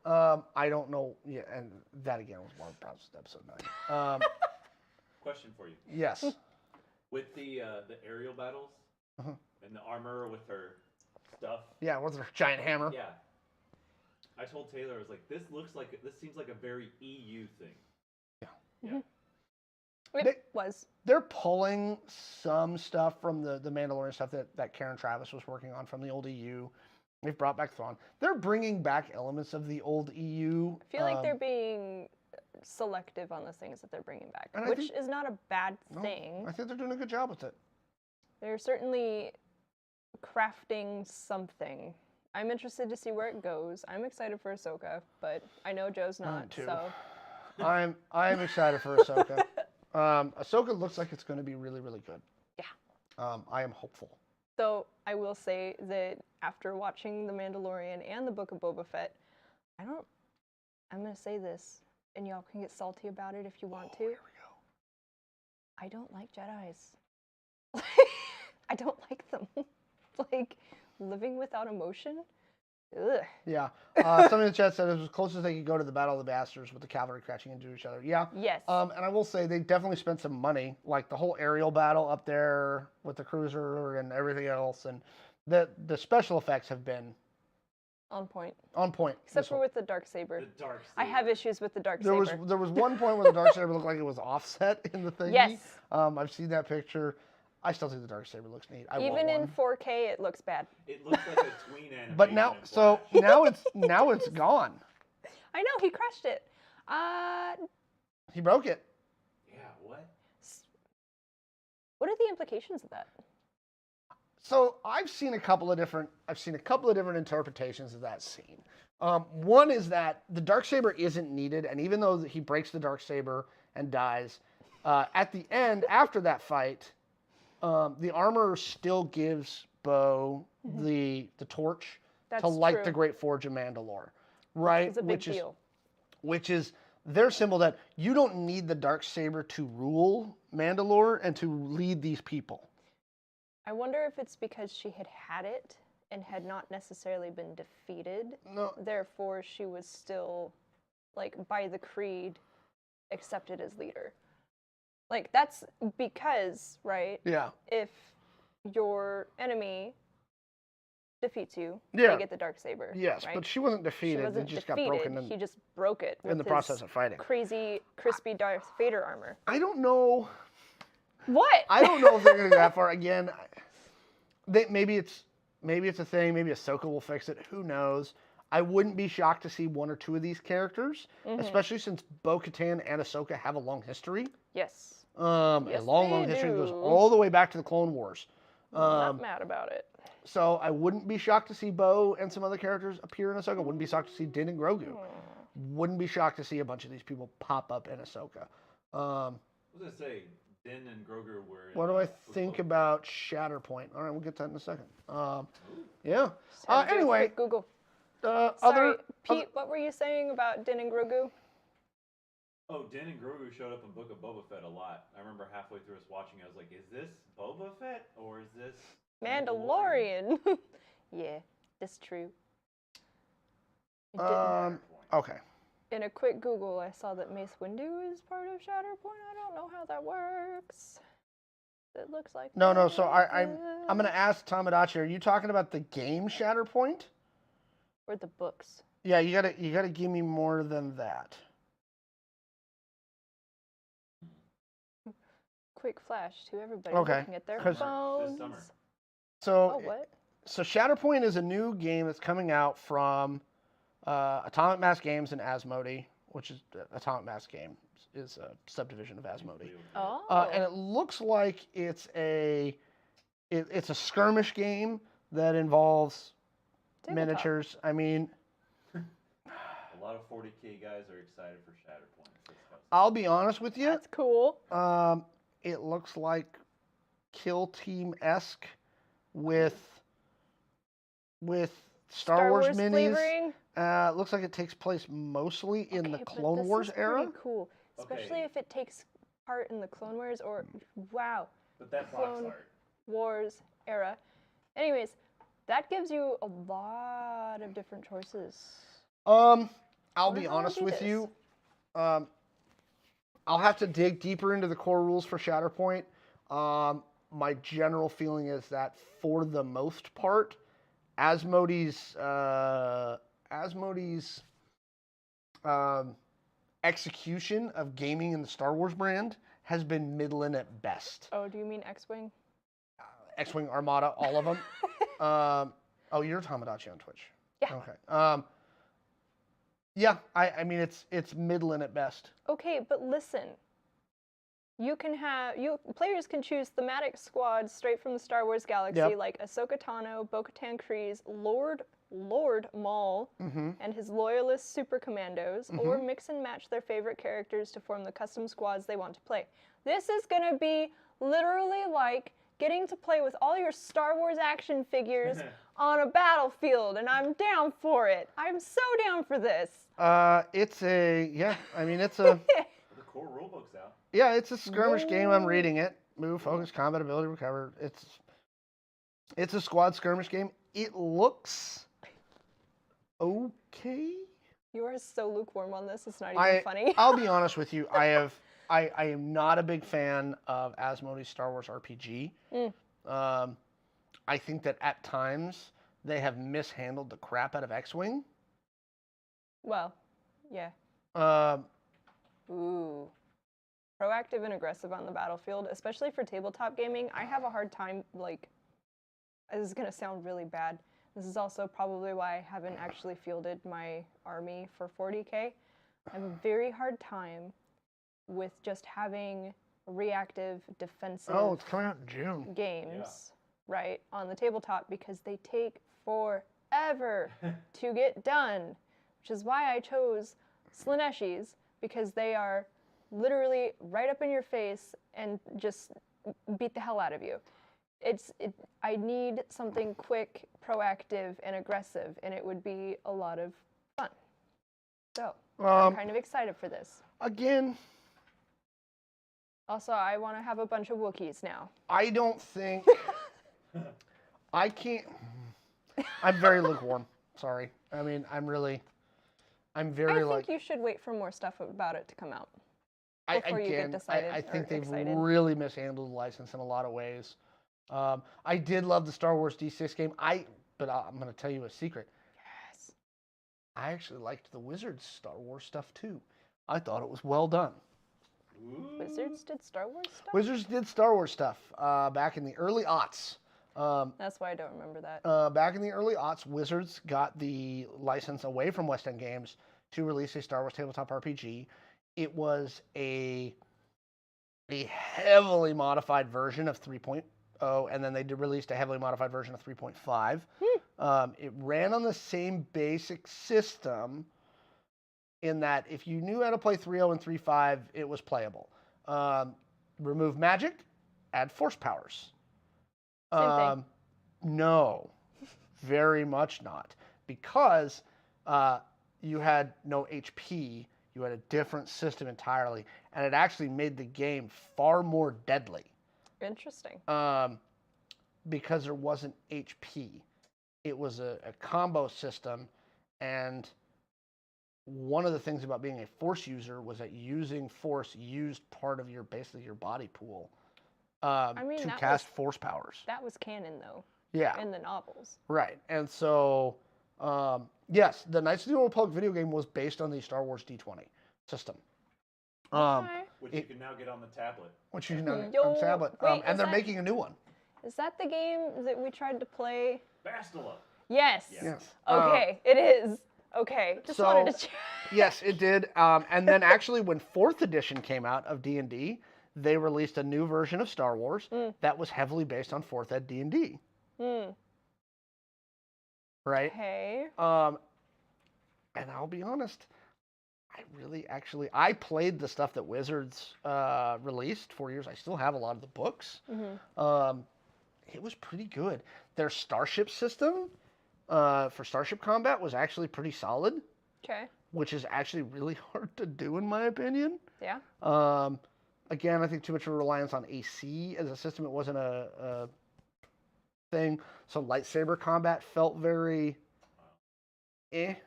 I don't know, yeah, and that again was one of the problems with episode 9. Question for you. Yes. With the aerial battles, and the armor with her stuff. Yeah, with her giant hammer. Yeah. I told Taylor, I was like, this seems like a very EU thing. Yeah. Yeah. They're pulling some stuff from the Mandalorian stuff that Karen Travis was working on from the old EU. They've brought back Thrawn. They're bringing back elements of the old EU. I feel like they're being selective on the things that they're bringing back, which is not a bad thing. I think they're doing a good job with it. They're certainly crafting something. I'm interested to see where it goes. I'm excited for Ahsoka, but I know Joe's not. Too. So I'm excited for Ahsoka. Ahsoka looks like it's going to be really, really good. Yeah. I am hopeful. So I will say that after watching The Mandalorian and the Book of Boba Fett, I'm going to say this, and y'all can get salty about it if you want to. Here we go. I don't like Jedis. I don't like them. Like, living without emotion? Ugh. Yeah. Somebody in the chat said it was as close as they could go to the Battle of the Bastards with the cavalry crashing into each other. Yeah. Yes. And I will say they definitely spent some money, like the whole aerial battle up there with the cruiser and everything else, and the special effects have been on point. On point. Except for with the Darksaber. The Darksaber. I have issues with the Darksaber. There was one point where the Darksaber looked like it was offset in the thingy. Yes. I've seen that picture. I still think the Darksaber looks neat. Even in 4K, it looks bad. It looks like a tween animation. But now it's gone. I know, he crushed it. He broke it. Yeah, what? What are the implications of that? So I've seen a couple of different interpretations of that scene. One is that the Darksaber isn't needed, and even though he breaks the Darksaber and dies, at the end, after that fight, the armor still gives Bo the torch to light the Great Forge of Mandalore, right? It's a big deal. Which is their symbol that you don't need the Darksaber to rule Mandalore and to lead these people. I wonder if it's because she had it and had not necessarily been defeated. No. Therefore, she was still, like, by the creed, accepted as leader. Like, that's because, right? Yeah. If your enemy defeats you, they get the Darksaber. Yes, right? but she wasn't defeated. She wasn't it just defeated. got broken. He just broke it in the process of fighting. Crazy, crispy Darth Vader armor. I don't know. What? I don't know if they're going to go that far. Again, maybe it's a thing. Maybe Ahsoka will fix it. Who knows? I wouldn't be shocked to see one or two of these characters, especially since Bo-Katan and Ahsoka have a long history. Yes. A long history that goes all the way back to the Clone Wars. I'm not mad about it. So I wouldn't be shocked to see Bo and some other characters appear in Ahsoka. Wouldn't be shocked to see Din and Grogu. Wouldn't be shocked to see a bunch of these people pop up in Ahsoka. I was going to say, Din and Grogu were... What do I think about Shatterpoint? All right, we'll get to that in a second. Yeah. Anyway. Google. Sorry, Pete, what were you saying about Din and Grogu? Oh, Din and Grogu showed up in Book of Boba Fett a lot. I remember halfway through us watching, I was like, is this Boba Fett or is this Mandalorian. Yeah, that's true. Okay. In a quick Google, I saw that Mace Windu is part of Shatterpoint. I don't know how that works. It looks like No. So I'm gonna ask Tamadachi. Are you talking about the game Shatterpoint? Or the books? Yeah, you gotta give me more than that. Quick flash to everybody looking at their 'cause- phones. This summer. So, Oh, what? So Shatterpoint is a new game that's coming out from Atomic Mass Games and Asmodee, which is Atomic Mass Games is a subdivision of Asmodee. Oh. And it looks like it's a skirmish game that involves miniatures. I mean, A lot of 40K guys are excited for Shatterpoint. I'll be honest with you. That's cool. It looks like Kill Team-esque with Star Wars minis. Flavoring. It looks like it takes place mostly in the Clone Wars era. Pretty cool, especially if it takes part in the Clone Wars or But that Clone Wars era. Anyways, that gives you a lot of different choices. I'll be honest with you. I'll have to dig deeper into the core rules for Shatterpoint. My general feeling is that for the most part, Asmodee's execution of gaming in the Star Wars brand has been middling at best. Oh, do you mean X-Wing? X-Wing, Armada, all of them. Oh, you're Tamadachi on Twitch. Yeah. Okay. Yeah, I mean it's middling at best. Okay, but listen. Players can choose thematic squads straight from the Star Wars galaxy, like Ahsoka Tano, Bo-Katan Kryze, Lord Maul, and his loyalist super commandos, or mix and match their favorite characters to form the custom squads they want to play. This is gonna be literally like getting to play with all your Star Wars action figures on a battlefield, and I'm down for it. I'm so down for this. It's a The core rulebook's out. Yeah, it's a skirmish game. I'm reading it. Move, focus, combat, ability, recover. It's a squad skirmish game. It looks okay. You are so lukewarm on this. It's not even funny. I'll be honest with you. I am not a big fan of Asmodee's Star Wars RPG. I think that at times they have mishandled the crap out of X-Wing. Well, yeah. Ooh. Proactive and aggressive on the battlefield, especially for tabletop gaming. I have a hard time, this is going to sound really bad. This is also probably why I haven't actually fielded my army for 40K. I have a very hard time with just having reactive, defensive it's coming out in June. games, right, on the tabletop because they take forever to get done, which is why I chose Slaneshis, because they are literally right up in your face and just beat the hell out of you. I need something quick, proactive, and aggressive, and it would be a lot of fun. So, I'm kind of excited for this. Again. Also, I want to have a bunch of Wookiees now. I don't think... I can't... I'm very lukewarm. Sorry. I mean, I think you should wait for more stuff about it to come out. I think they've really mishandled the license in a lot of ways. I did love the Star Wars D6 game. But I'm going to tell you a secret. Yes. I actually liked the Wizards Star Wars stuff too. I thought it was well done. Ooh. Wizards did Star Wars stuff? Wizards did Star Wars stuff back in the early aughts. That's why I don't remember that. Back in the early aughts, Wizards got the license away from West End Games to release a Star Wars tabletop RPG. It was a heavily modified version of 3.0, and then they released a heavily modified version of 3.5. It ran on the same basic system in that if you knew how to play 3.0 and 3.5, it was playable. Remove magic, add force powers. Same thing. No, very much not. Because you had no HP, you had a different system entirely, and it actually made the game far more deadly. Interesting. because there wasn't HP. It was a combo system, and one of the things about being a force user was that using force used part of basically your body pool to cast force powers. That was canon, though. Yeah. In the novels. Right. And so, yes, the Knights of the Old Republic video game was based on the Star Wars D20 system. Which you can now get on the tablet. Which you can now get on the tablet. Wait, and they're making a new one. Is that the game that we tried to play? Bastila. Yes. Yes. Okay, it is. Okay, just wanted to check. Yes, it did. And then actually when 4th edition came out of D&D, they released a new version of Star Wars that was heavily based on 4th Ed D&D. Right? Okay. And I'll be honest, I played the stuff that Wizards released 4 years. I still have a lot of the books. It was pretty good. Their starship system for starship combat was actually pretty solid. Okay. Which is actually really hard to do, in my opinion. Yeah. Again, I think too much of a reliance on AC as a system. It wasn't a thing. So lightsaber combat felt very lightsaber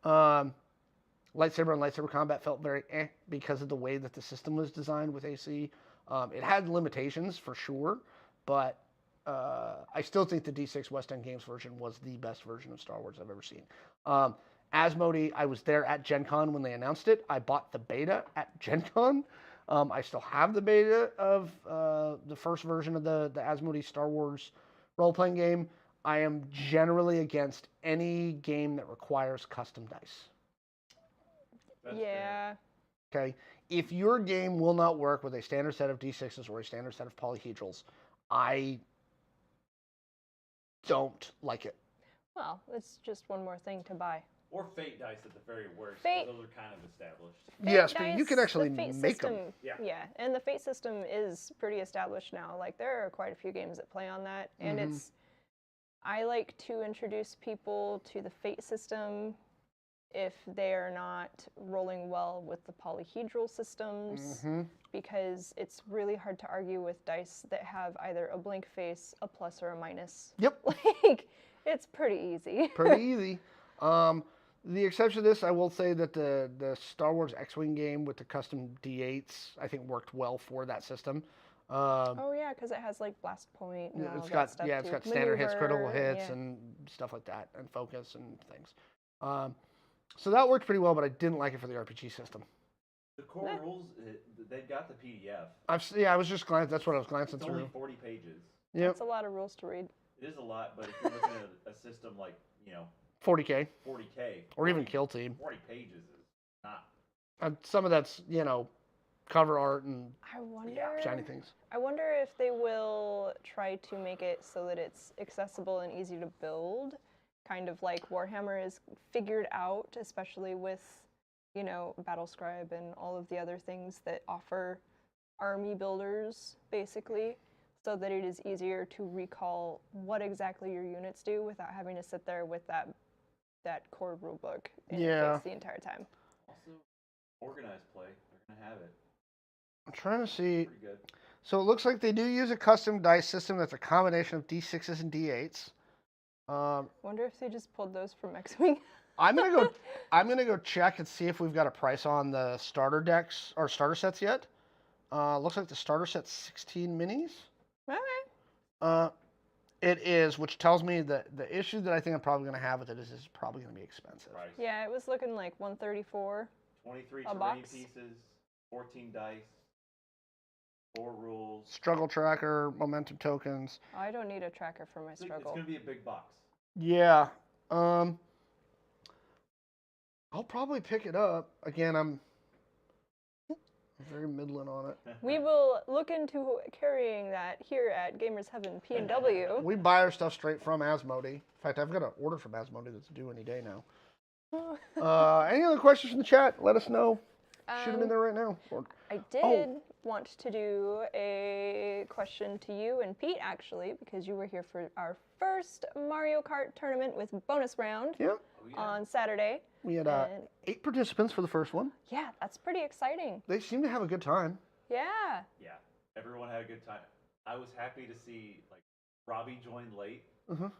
and lightsaber combat felt very because of the way that the system was designed with AC. It had limitations for sure, but I still think the D6 West End Games version was the best version of Star Wars I've ever seen. Asmodee, I was there at Gen Con when they announced it. I bought the beta at Gen Con. I still have the beta of the first version of the Asmodee Star Wars role-playing game. I am generally against any game that requires custom dice. Yeah. Okay. If your game will not work with a standard set of D6s or a standard set of polyhedrals, I don't like it. Well, it's just one more thing to buy. Or fate dice at the very worst. Fate. Those are kind of established. Yes, but you can actually make them. Yeah, and the fate system is pretty established now. Like, there are quite a few games that play on that. And I like to introduce people to the fate system if they are not rolling well with the polyhedral systems, because it's really hard to argue with dice that have either a blank face, a plus, or a minus. Yep. Like, it's pretty easy. Pretty easy. The exception to this, I will say that the Star Wars X-Wing game with the custom D8s, I think worked well for that system. Oh yeah, because it has like blast point and all that stuff it's got standard hits, critical hits, and stuff like that, and focus and things. So that worked pretty well, but I didn't like it for the RPG system. The core rules, they've got the PDF. I was just glancing. That's what I was glancing through. It's only 40 pages. Yeah, that's a lot of rules to read. It is a lot, but if you're looking at a system like 40K, or even Kill Team, 40 pages is not. Some of that's cover art and shiny things. I wonder if they will try to make it so that it's accessible and easy to build, kind of like Warhammer is figured out, especially with Battlescribe and all of the other things that offer army builders, basically, so that it is easier to recall what exactly your units do without having to sit there with that core rulebook in your face the entire time. Also, organized play, they're gonna have it. I'm trying to see. Pretty good. So it looks like they do use a custom dice system that's a combination of D6s and D8s. Wonder if they just pulled those from X-Wing. I'm gonna go check and see if we've got a price on the starter decks or starter sets yet. Looks like the starter set's 16 minis. Okay. It is, which tells me that the issue that I think I'm probably going to have with it is it's probably going to be expensive. Price. Yeah, it was looking like $134. 23 a terrain box. pieces, 14 dice, 4 rules. Struggle tracker, momentum tokens. I don't need a tracker for my It's struggle. going to be a big box. Yeah. I'll probably pick it up. Again, I'm very middling on it. We will look into carrying that here at Heaven PNW. We buy our stuff straight from Asmodee. In fact, I've got an order from Asmodee that's due any day now. Any other questions from the chat? Let us know. Shoot them in there right now. I did want to do a question to you and Pete, actually, because you were here for our first Mario Kart tournament with bonus round on Saturday. We had 8 participants for the first one. Yeah, that's pretty exciting. They seem to have a good time. Yeah. Yeah, everyone had a good time. I was happy to see Robbie joined late. And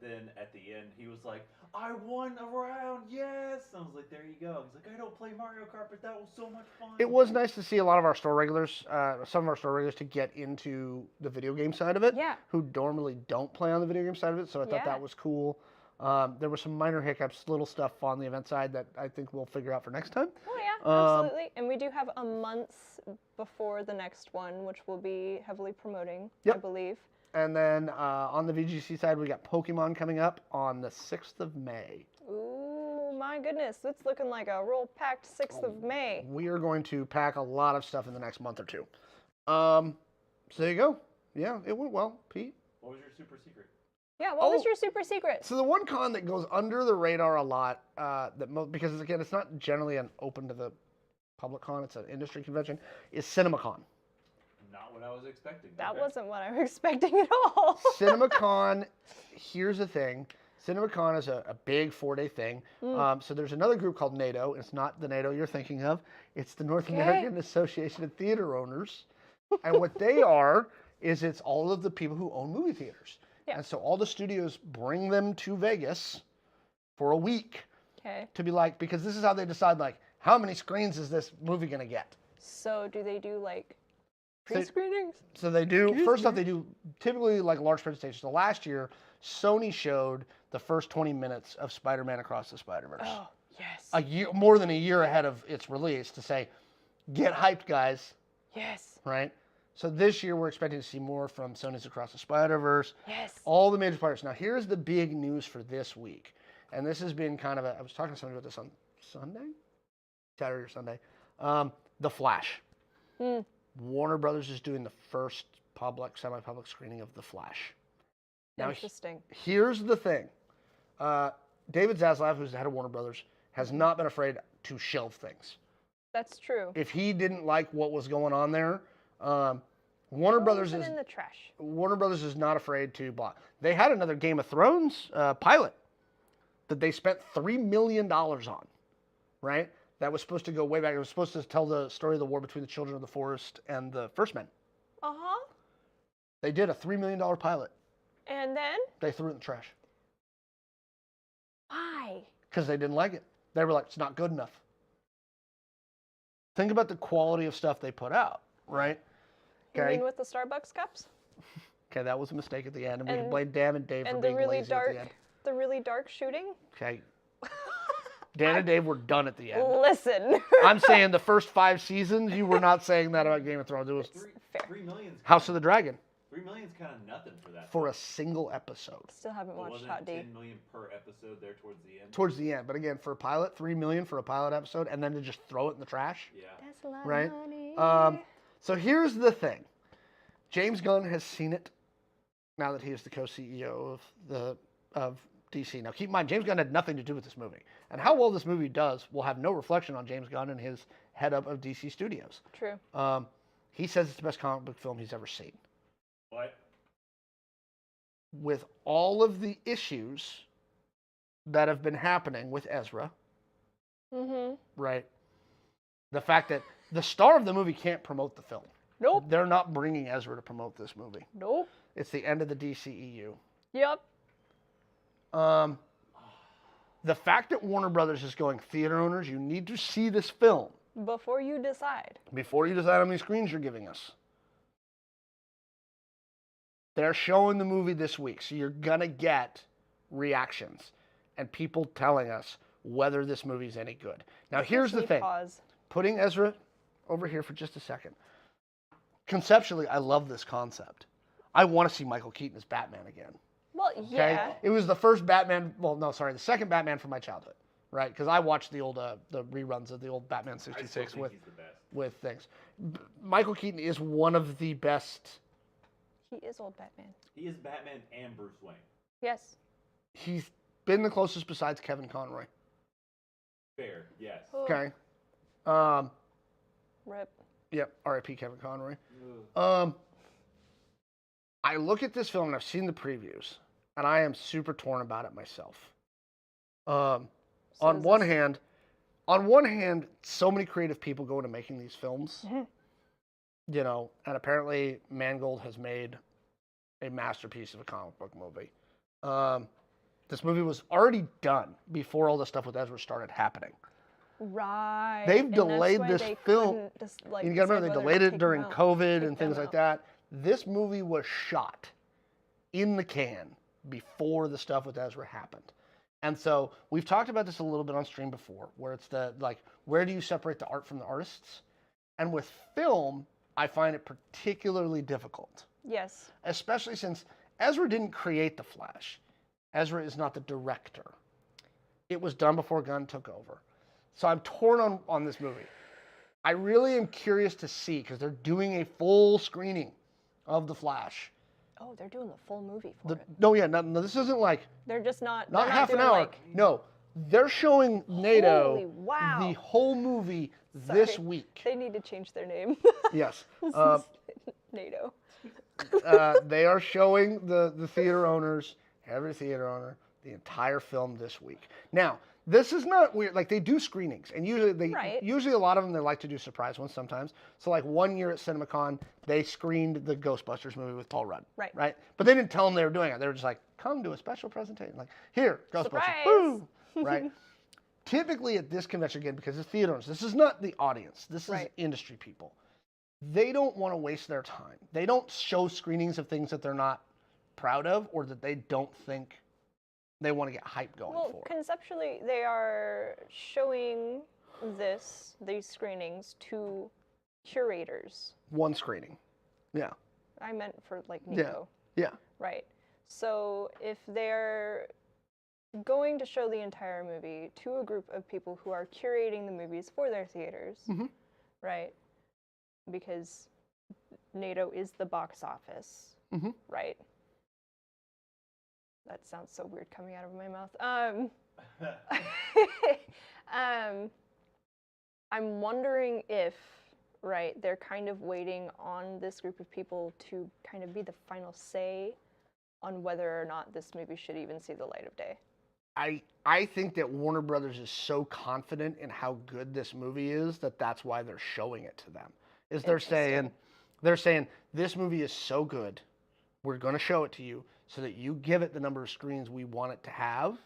then at the end, he was like, I won a round, yes! And I was like, there you go. He's like, I don't play Mario Kart, but that was so much fun. It was nice to see a lot of our store regulars, some of our store regulars, to get into the video game side of it. Yeah. Who normally don't play on the video game side of it, so I thought that was cool. There were some minor hiccups, little stuff on the event side that I think we'll figure out for next time. Oh yeah, absolutely. And we do have a month before the next one, which we'll be heavily promoting, I believe. And then on the VGC side, we got Pokemon coming up on the 6th of May. Ooh, my goodness. It's looking like a real packed 6th of May. We are going to pack a lot of stuff in the next month or two. So there you go. Yeah, it went well. Pete? What was your super secret? Yeah, what was your super secret? So the one con that goes under the radar a lot, because again, it's not generally an open to the public con, it's an industry convention, is CinemaCon. Not what I was expecting. That wasn't what I was expecting at all. CinemaCon, here's the thing. CinemaCon is a big 4-day thing. So there's another group called NATO. It's not the NATO you're thinking of. It's the North American Association of Theater Owners. And what they are is it's all of the people who own movie theaters. Yeah. And so all the studios bring them to Vegas for a week to be like, because this is how they decide, like, how many screens is this movie going to get? So do they do, like, pre-screenings? So they do, first off, they do typically like large presentations. So last year, Sony showed the first 20 minutes of Spider-Man Across the Spider-Verse. Oh, yes. More than a year ahead of its release to say, get hyped, guys. Yes. Right? So this year, we're expecting to see more from Sony's Across the Spider-Verse. Yes. All the major partners. Now, here's the big news for this week. And this has been kind of I was talking to somebody about this on Sunday? Saturday or Sunday. The Flash. Warner Brothers is doing the first semi-public screening of The Flash. Now, interesting. Here's the thing. David Zaslav, who's the head of Warner Brothers, has not been afraid to shelve things. That's true. If he didn't like what was going on there, Warner Brothers is in the trash. Warner Brothers is not afraid to block. They had another Game of Thrones pilot that they spent $3 million on, right? That was supposed to go way back. It was supposed to tell the story of the war between the Children of the Forest and the First Men. They did a $3 million pilot. And then? They threw it in the trash. Why? Because they didn't like it. They were like, it's not good enough. Think about the quality of stuff they put out, right? You mean with the Starbucks cups? Okay, that was a mistake at the end, and we can blame Dan and Dave for being lazy at the end. The really dark shooting? Okay. Dan and Dave were done at the end. Listen. I'm saying the first 5 seasons, you were not saying that about Game of Thrones. It was $3 million. House of the Dragon. $3 million's kind of nothing for that. For a single episode. Still haven't watched Hot D. $10 million per episode there towards the end. Towards the end, but again, for a pilot, $3 million for a pilot episode, and then to just throw it in the trash. Yeah. That's a lot right? of money. So here's the thing. James Gunn has seen it. Now that he is the co-CEO of DC. Now keep in mind, James Gunn had nothing to do with this movie, and how well this movie does will have no reflection on James Gunn and his head up of DC Studios. True. He says it's the best comic book film he's ever seen. What? With all of the issues that have been happening with Ezra, right? The fact that the star of the movie can't promote the film. Nope. They're not bringing Ezra to promote this movie. Nope. It's the end of the DCEU. Yep. The fact that Warner Brothers is going, theater owners, you need to see this film. Before you decide. Before you decide how many screens you're giving us. They're showing the movie this week, so you're going to get reactions and people telling us whether this movie's any good. Now, here's the thing. Pause. Putting Ezra over here for just a second. Conceptually, I love this concept. I want to see Michael Keaton as Batman again. Well, yeah. Okay? It was the first Batman, the second Batman from my childhood, right? Because I watched the old the reruns of the old Batman 66 with things. Michael Keaton is one of the best. He is old Batman. He is Batman and Bruce Wayne. Yes. He's been the closest besides Kevin Conroy. Fair, yes. Okay. Rip. Yep, R.I.P. Kevin Conroy. I look at this film and I've seen the previews, and I am super torn about it myself. On one hand, so many creative people go into making these films. You know, and apparently Mangold has made a masterpiece of a comic book movie. This movie was already done before all the stuff with Ezra started happening. Right. They've delayed this film. You got to remember, they delayed it during COVID and things like that. This movie was shot in the can before the stuff with Ezra happened. And so we've talked about this a little bit on stream before, where it's where do you separate the art from the artists? And with film, I find it particularly difficult. Yes. Especially since Ezra didn't create The Flash. Ezra is not the director. It was done before Gunn took over. So I'm torn on this movie. I really am curious to see, because they're doing a full screening of The Flash. Oh, they're doing the full movie for it. No, yeah, no, this isn't like... They're just not... Not half an hour. No, they're showing NATO the whole movie this week. They need to change their name. Yes. NATO. They are showing the theater owners, every theater owner, the entire film this week. Now, this is not weird. Like, they do screenings, and usually a lot of them, they like to do surprise ones sometimes. So, like, one year at CinemaCon, they screened the Ghostbusters movie with Paul Rudd. Right? But they didn't tell them they were doing it. They were just like, come to a special presentation. Like, here, Ghostbusters. Surprise! Woo! Right? Typically at this convention, again, because it's theater owners, this is not the audience. This is industry people. They don't want to waste their time. They don't show screenings of things that they're not proud of or that they don't think they want to get hype going for. Well, conceptually, they are showing these screenings to curators. One screening. Yeah. I meant for, like, Nico. Yeah. Right. So if they're going to show the entire movie to a group of people who are curating the movies for their theaters, right? Because NATO is the box office, right? That sounds so weird coming out of my mouth. I'm wondering if, they're kind of waiting on this group of people to kind of be the final say on whether or not this movie should even see the light of day. I think that Warner Brothers is so confident in how good this movie is that that's why they're showing it to them. They're saying this movie is so good, we're going to show it to you so that you give it the number of screens we want it to have,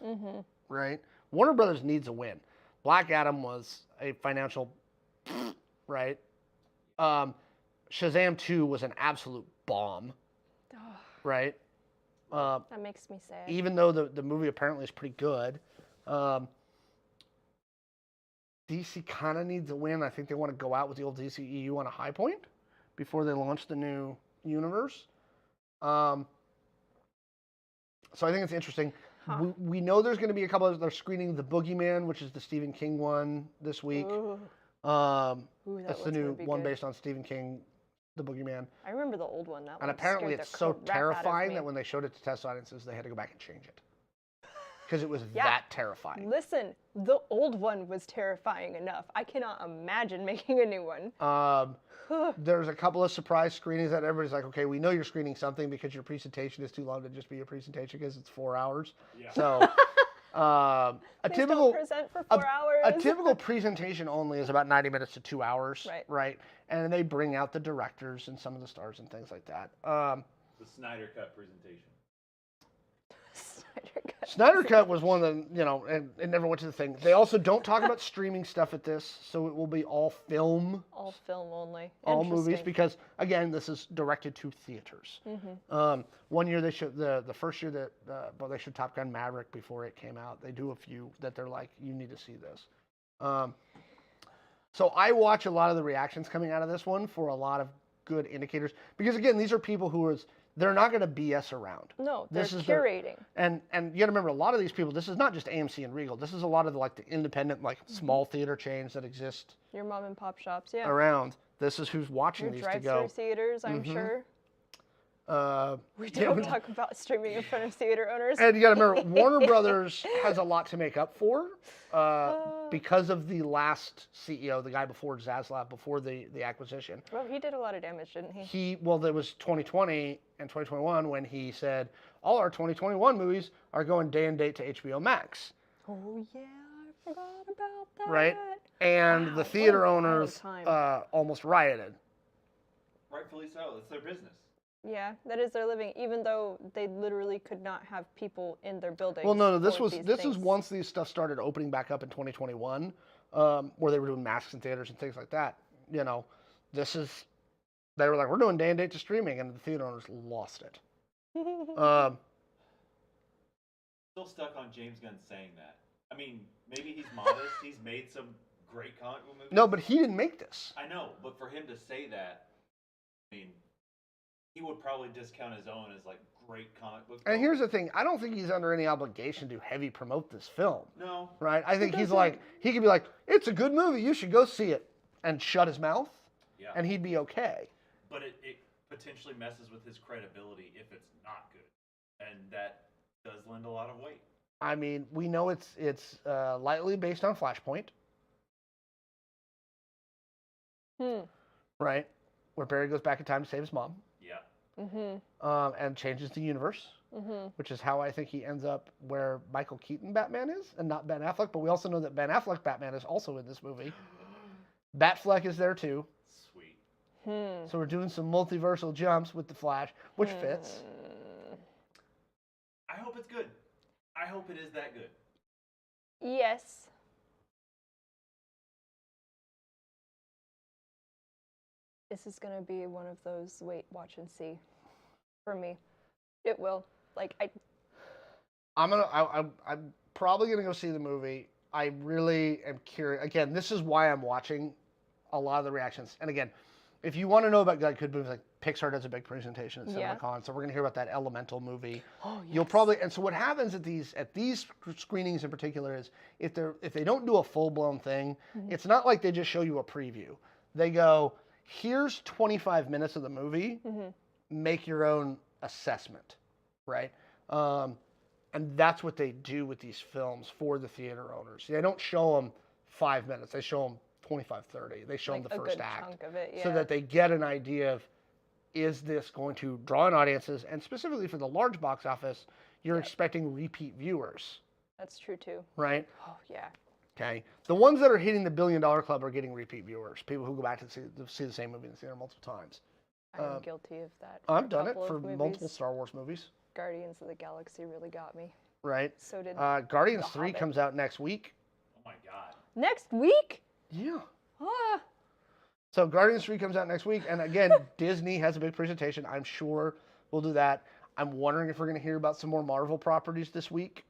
right? Warner Brothers needs a win. Black Adam was a financial, right? Shazam 2 was an absolute bomb, right? That makes me sad. Even though the movie apparently is pretty good, DC kind of needs a win. I think they want to go out with the old DCEU on a high point before they launch the new universe. So I think it's interesting. We know there's going to be a couple of... They're screening The Boogeyman, which is the Stephen King one this week. That's the new one based on Stephen King, The Boogeyman. I remember the old one. And apparently it's so terrifying that when they showed it to test audiences, they had to go back and change it. Because it was that terrifying. Listen, the old one was terrifying enough. I cannot imagine making a new one. There's a couple of surprise screenings that everybody's like, okay, we know you're screening something because your presentation is too long to just be your presentation because it's 4 hours. Yeah. So a typical present for 4 hours. A typical presentation only is about 90 minutes to 2 hours. Right. And they bring out the directors and some of the stars and things like that. The Snyder Cut presentation. Snyder Cut was one of the, and it never went to the thing. They also don't talk about streaming stuff at this, so it will be all film. All film only. All movies, because, again, this is directed to theaters. One year they showed, the first year that, they showed Top Gun Maverick before it came out. They do a few that they're like, you need to see this. So I watch a lot of the reactions coming out of this one for a lot of good indicators. Because, again, these are people who they're not going to BS around. No, they're curating. And you got to remember, a lot of these people, this is not just AMC and Regal. This is a lot of the independent, small theater chains that exist. Your mom and pop shops, around. This is who's watching these to go. Drive-through theaters, I'm sure. We don't talk about streaming in front of theater owners. And you got to remember, Warner Brothers has a lot to make up for because of the last CEO, the guy before Zaslav, before the acquisition. Well, he did a lot of damage, didn't he? There was 2020 and 2021 when he said, all our 2021 movies are going day and date to HBO Max. Oh, yeah, I forgot about that. Right? And the theater owners almost rioted. Rightfully so. It's their business. Yeah, that is their living, even though they literally could not have people in their buildings. Well, no, this is once these stuff started opening back up in 2021, where they were doing masks in theaters and things like that. You know, they were like, we're doing day and date to streaming, and the theater owners lost it. Still stuck on James Gunn saying that. I mean, maybe he's modest. He's made some great comic book movies. No, but he didn't make this. I know, but for him to say that, I mean, he would probably discount his own as like great comic book. And here's the thing: I don't think he's under any obligation to heavy promote this film. No. Right? I think he's like, he could be like, it's a good movie, you should go see it, and shut his mouth, and he'd be okay. But it potentially messes with his credibility if it's not good, and that does lend a lot of weight. I mean, we know it's lightly based on Flashpoint. Right? Where Barry goes back in time to save his mom. Yeah. And changes the universe, which is how I think he ends up where Michael Keaton Batman is, and not Ben Affleck. But we also know that Ben Affleck Batman is also in this movie. Batfleck is there too. Sweet. So we're doing some multiversal jumps with the Flash, which fits. I hope it's good. I hope it is that good. Yes. This is gonna be one of those wait, watch, and see for me. It will. Like I'm probably gonna go see the movie. I really am curious. Again, this is why I'm watching a lot of the reactions. And again, if you want to know about good movies, like Pixar does a big presentation at CinemaCon, so we're gonna hear about that Elemental movie. Oh, yes. You'll probably, and so what happens at these screenings in particular is if they don't do a full blown thing, it's not like they just show you a preview. They go, here's 25 minutes of the movie, make your own assessment, right? And that's what they do with these films for the theater owners. They don't show them 5 minutes. They show them 25, 30. They show them the first act. Chunk of it, yeah. So that they get an idea of, is this going to draw in audiences? And specifically for the large box office, you're expecting repeat viewers. That's true too. Right? Oh, yeah. Okay. The ones that are hitting the $1 billion club are getting repeat viewers. People who go back to see the same movie in the theater multiple times. I'm guilty of that. I've done it for multiple Star Wars movies. Guardians of the Galaxy really got me. Right. So did Guardians 3 comes out next week. Oh my God. Next week? Yeah. Ah. So Guardians 3 comes out next week. And again, Disney has a big presentation. I'm sure we'll do that. I'm wondering if we're going to hear about some more Marvel properties this week.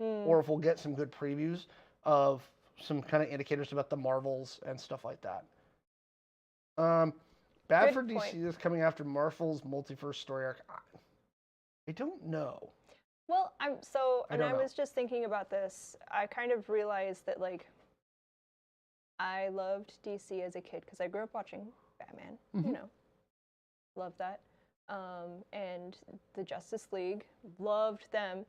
Or if we'll get some good previews of some kind of indicators about the Marvels and stuff like that. Bad Good for DC point. is coming after Marvel's multiverse story arc. I don't know. Well, I don't know. was just thinking about this. I kind of realized that, like, I loved DC as a kid because I grew up watching Batman, you know. Love that. And the Justice League, loved them.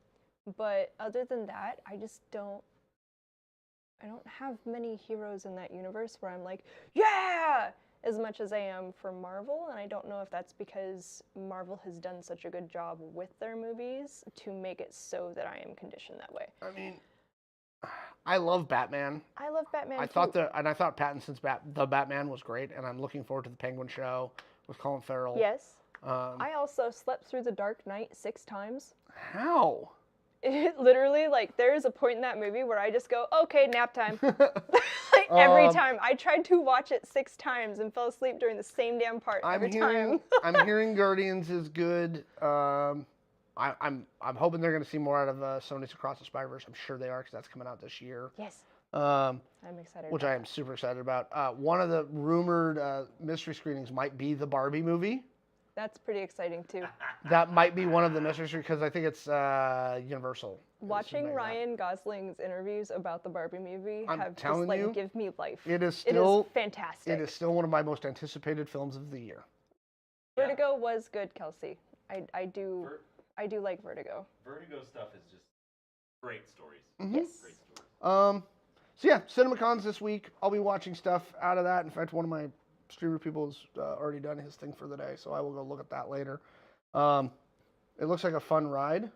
But other than that, I don't have many heroes in that universe where I'm like, yeah, as much as I am for Marvel. And I don't know if that's because Marvel has done such a good job with their movies to make it so that I am conditioned that way. I mean, I love Batman. I love Batman too. I thought Pattinson's the Batman was great, and I'm looking forward to the Penguin show with Colin Farrell. Yes. I also slept through The Dark Knight 6 times. How? It literally, like, there is a point in that movie where I just go, okay, nap time. Like, every time. I tried to watch it 6 times and fell asleep during the same damn part every time. I'm hearing Guardians is good. I'm hoping they're going to see more out of Sony's Across the Spider-Verse. I'm sure they are because that's coming out this year. Yes. I'm excited. Which I am super excited about. One of the rumored mystery screenings might be the Barbie movie. That's pretty exciting too. That might be one of the mysteries because I think it's Universal. Watching Ryan Gosling's interviews about the Barbie movie have just give me life. It is fantastic. It is still one of my most anticipated films of the year. Vertigo was good, Kelsey. I do like Vertigo. Vertigo stuff is just great stories. Yes. Great stories. So yeah, CinemaCons this week. I'll be watching stuff out of that. In fact, one of my streamer people has already done his thing for the day, so I will go look at that later. It looks like a fun ride.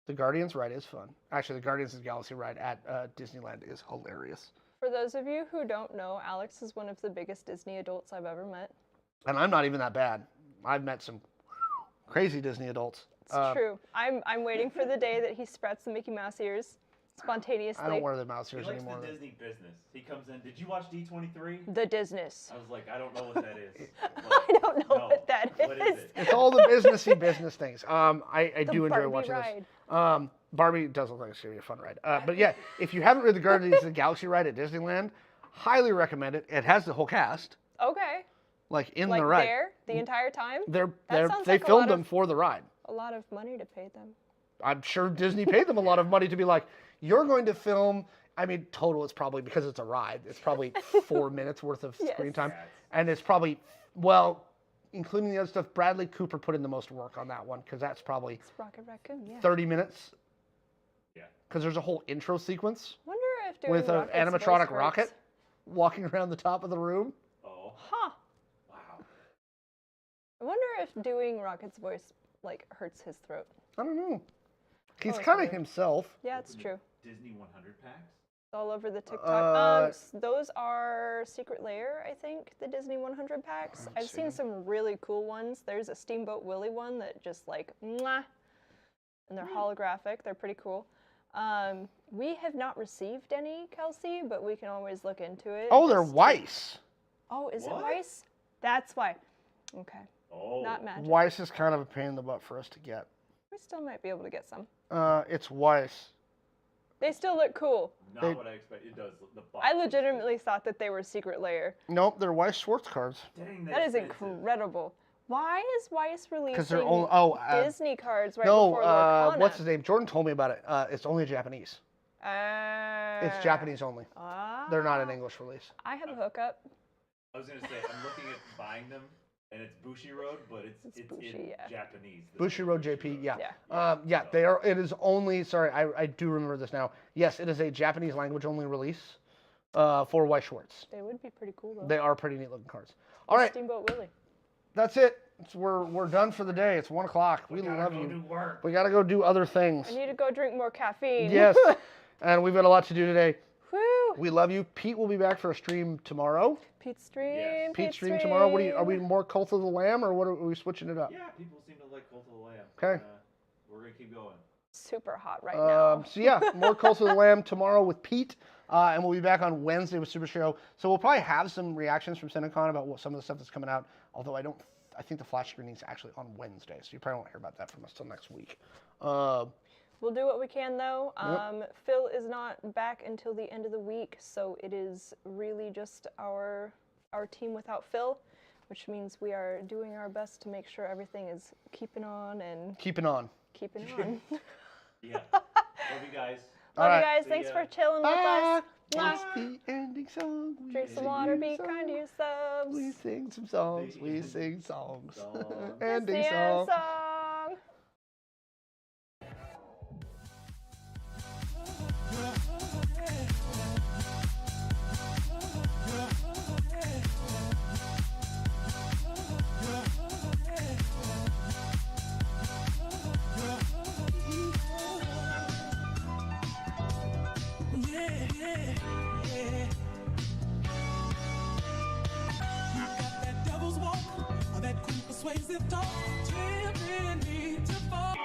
The Guardians ride is fun. Actually, the Guardians of the Galaxy ride at Disneyland is hilarious. For those of you who don't know, Alex is one of the biggest Disney adults I've ever met. And I'm not even that bad. I've met some Crazy Disney adults. It's true. I'm waiting for the day that he sprouts the Mickey Mouse ears spontaneously. I don't wear the mouse ears anymore. He likes the Disney business. He comes in. Did you watch D23? The business. I was like, I don't know what that is. I don't know what that is. What is it? It's all the businessy business things. I do enjoy Barbie watching ride. this. Barbie does look like it's going to be a fun ride. But yeah, if you haven't ridden the Guardians of the Galaxy ride at Disneyland, highly recommend it. It has the whole cast. Okay. Like in Like the ride. there, the entire time? They filmed them for the ride. A lot of money to pay them. I'm sure Disney paid them a lot of money to be like, you're going to film. I mean, total it's probably, because it's a ride, it's probably 4 minutes worth of screen time. And it's probably, well, including the other stuff, Bradley Cooper put in the most work on that one, because that's probably It's Rocket Raccoon, yeah. 30 minutes. Yeah. Because there's a whole intro sequence Wonder if doing with an Rocket's animatronic voice rocket hurts. walking around the top of the room. Oh. Huh. Wow. I wonder if doing Rocket's voice like hurts his throat. I don't know. He's it's kind of weird. himself. Yeah, it's true. Disney 100 packs? It's all over the TikTok. Those are Secret Lair, I think, the Disney 100 packs. I've seen some really cool ones. There's a Steamboat Willie one that just like, mwah, and they're holographic. They're pretty cool. We have not received any, Kelsey, but we can always look into it. Oh, they're Weiss. Oh, is What? it Weiss? That's why. Okay. Oh. Not Magic. Weiss is kind of a pain in the butt for us to get. We still might be able to get some. It's Weiss. They still look cool. Not what I expected. It does. The box I is legitimately thought that they were Secret Lair. Nope, they're Weiss Schwartz cards. Dang, That is expensive. incredible. Why is Weiss releasing They're only Disney cards right no. before Lorcana? What's his name? Jordan told me about it. It's only Japanese. It's Japanese only. They're not an English release. I have a hookup. I was gonna say I'm looking at buying them, and it's Bushiroad, but it's Bushi, in yeah. Japanese. Bushiroad JP, yeah. Yeah. They are. It is only. Sorry, I do remember this now. Yes, it is a Japanese language only release for Weiss Schwartz. They would be pretty cool though. They are pretty neat looking cards. All right, Steamboat Willie. that's it. We're done for the day. It's 1 o'clock. We love you. Do work. We gotta go do other things. I need to go drink more caffeine. Yes, and we've got a lot to do today. Woo! We love you. Pete will be back for a stream tomorrow. Pete stream. Yes. Pete stream tomorrow. Are we more Cult of the Lamb, or what are we switching it up? Yeah, people seem to like Cult of the Lamb. Okay. We're gonna keep going. Super hot right now. So yeah, more Cult of the Lamb tomorrow with Pete, and we'll be back on Wednesday with Super Show. So we'll probably have some reactions from CinemaCon about some of the stuff that's coming out. Although I think the flash screening is actually on Wednesday, so you probably won't hear about that from us till next week. We'll do what we can though. Phil is not back until the end of the week, so it is really just our team without Phil, which means we are doing our best to make sure everything is keeping on and keeping on. keeping on. Yeah. Love you guys. Love right. you guys. See Thanks ya. for chilling with us. It's the ending song. We Drink some sing water, be songs. kind to yourselves. We sing some songs. We sing songs. Songs. Ending It's the end song. song. Persuasive talk, tempting me to fall.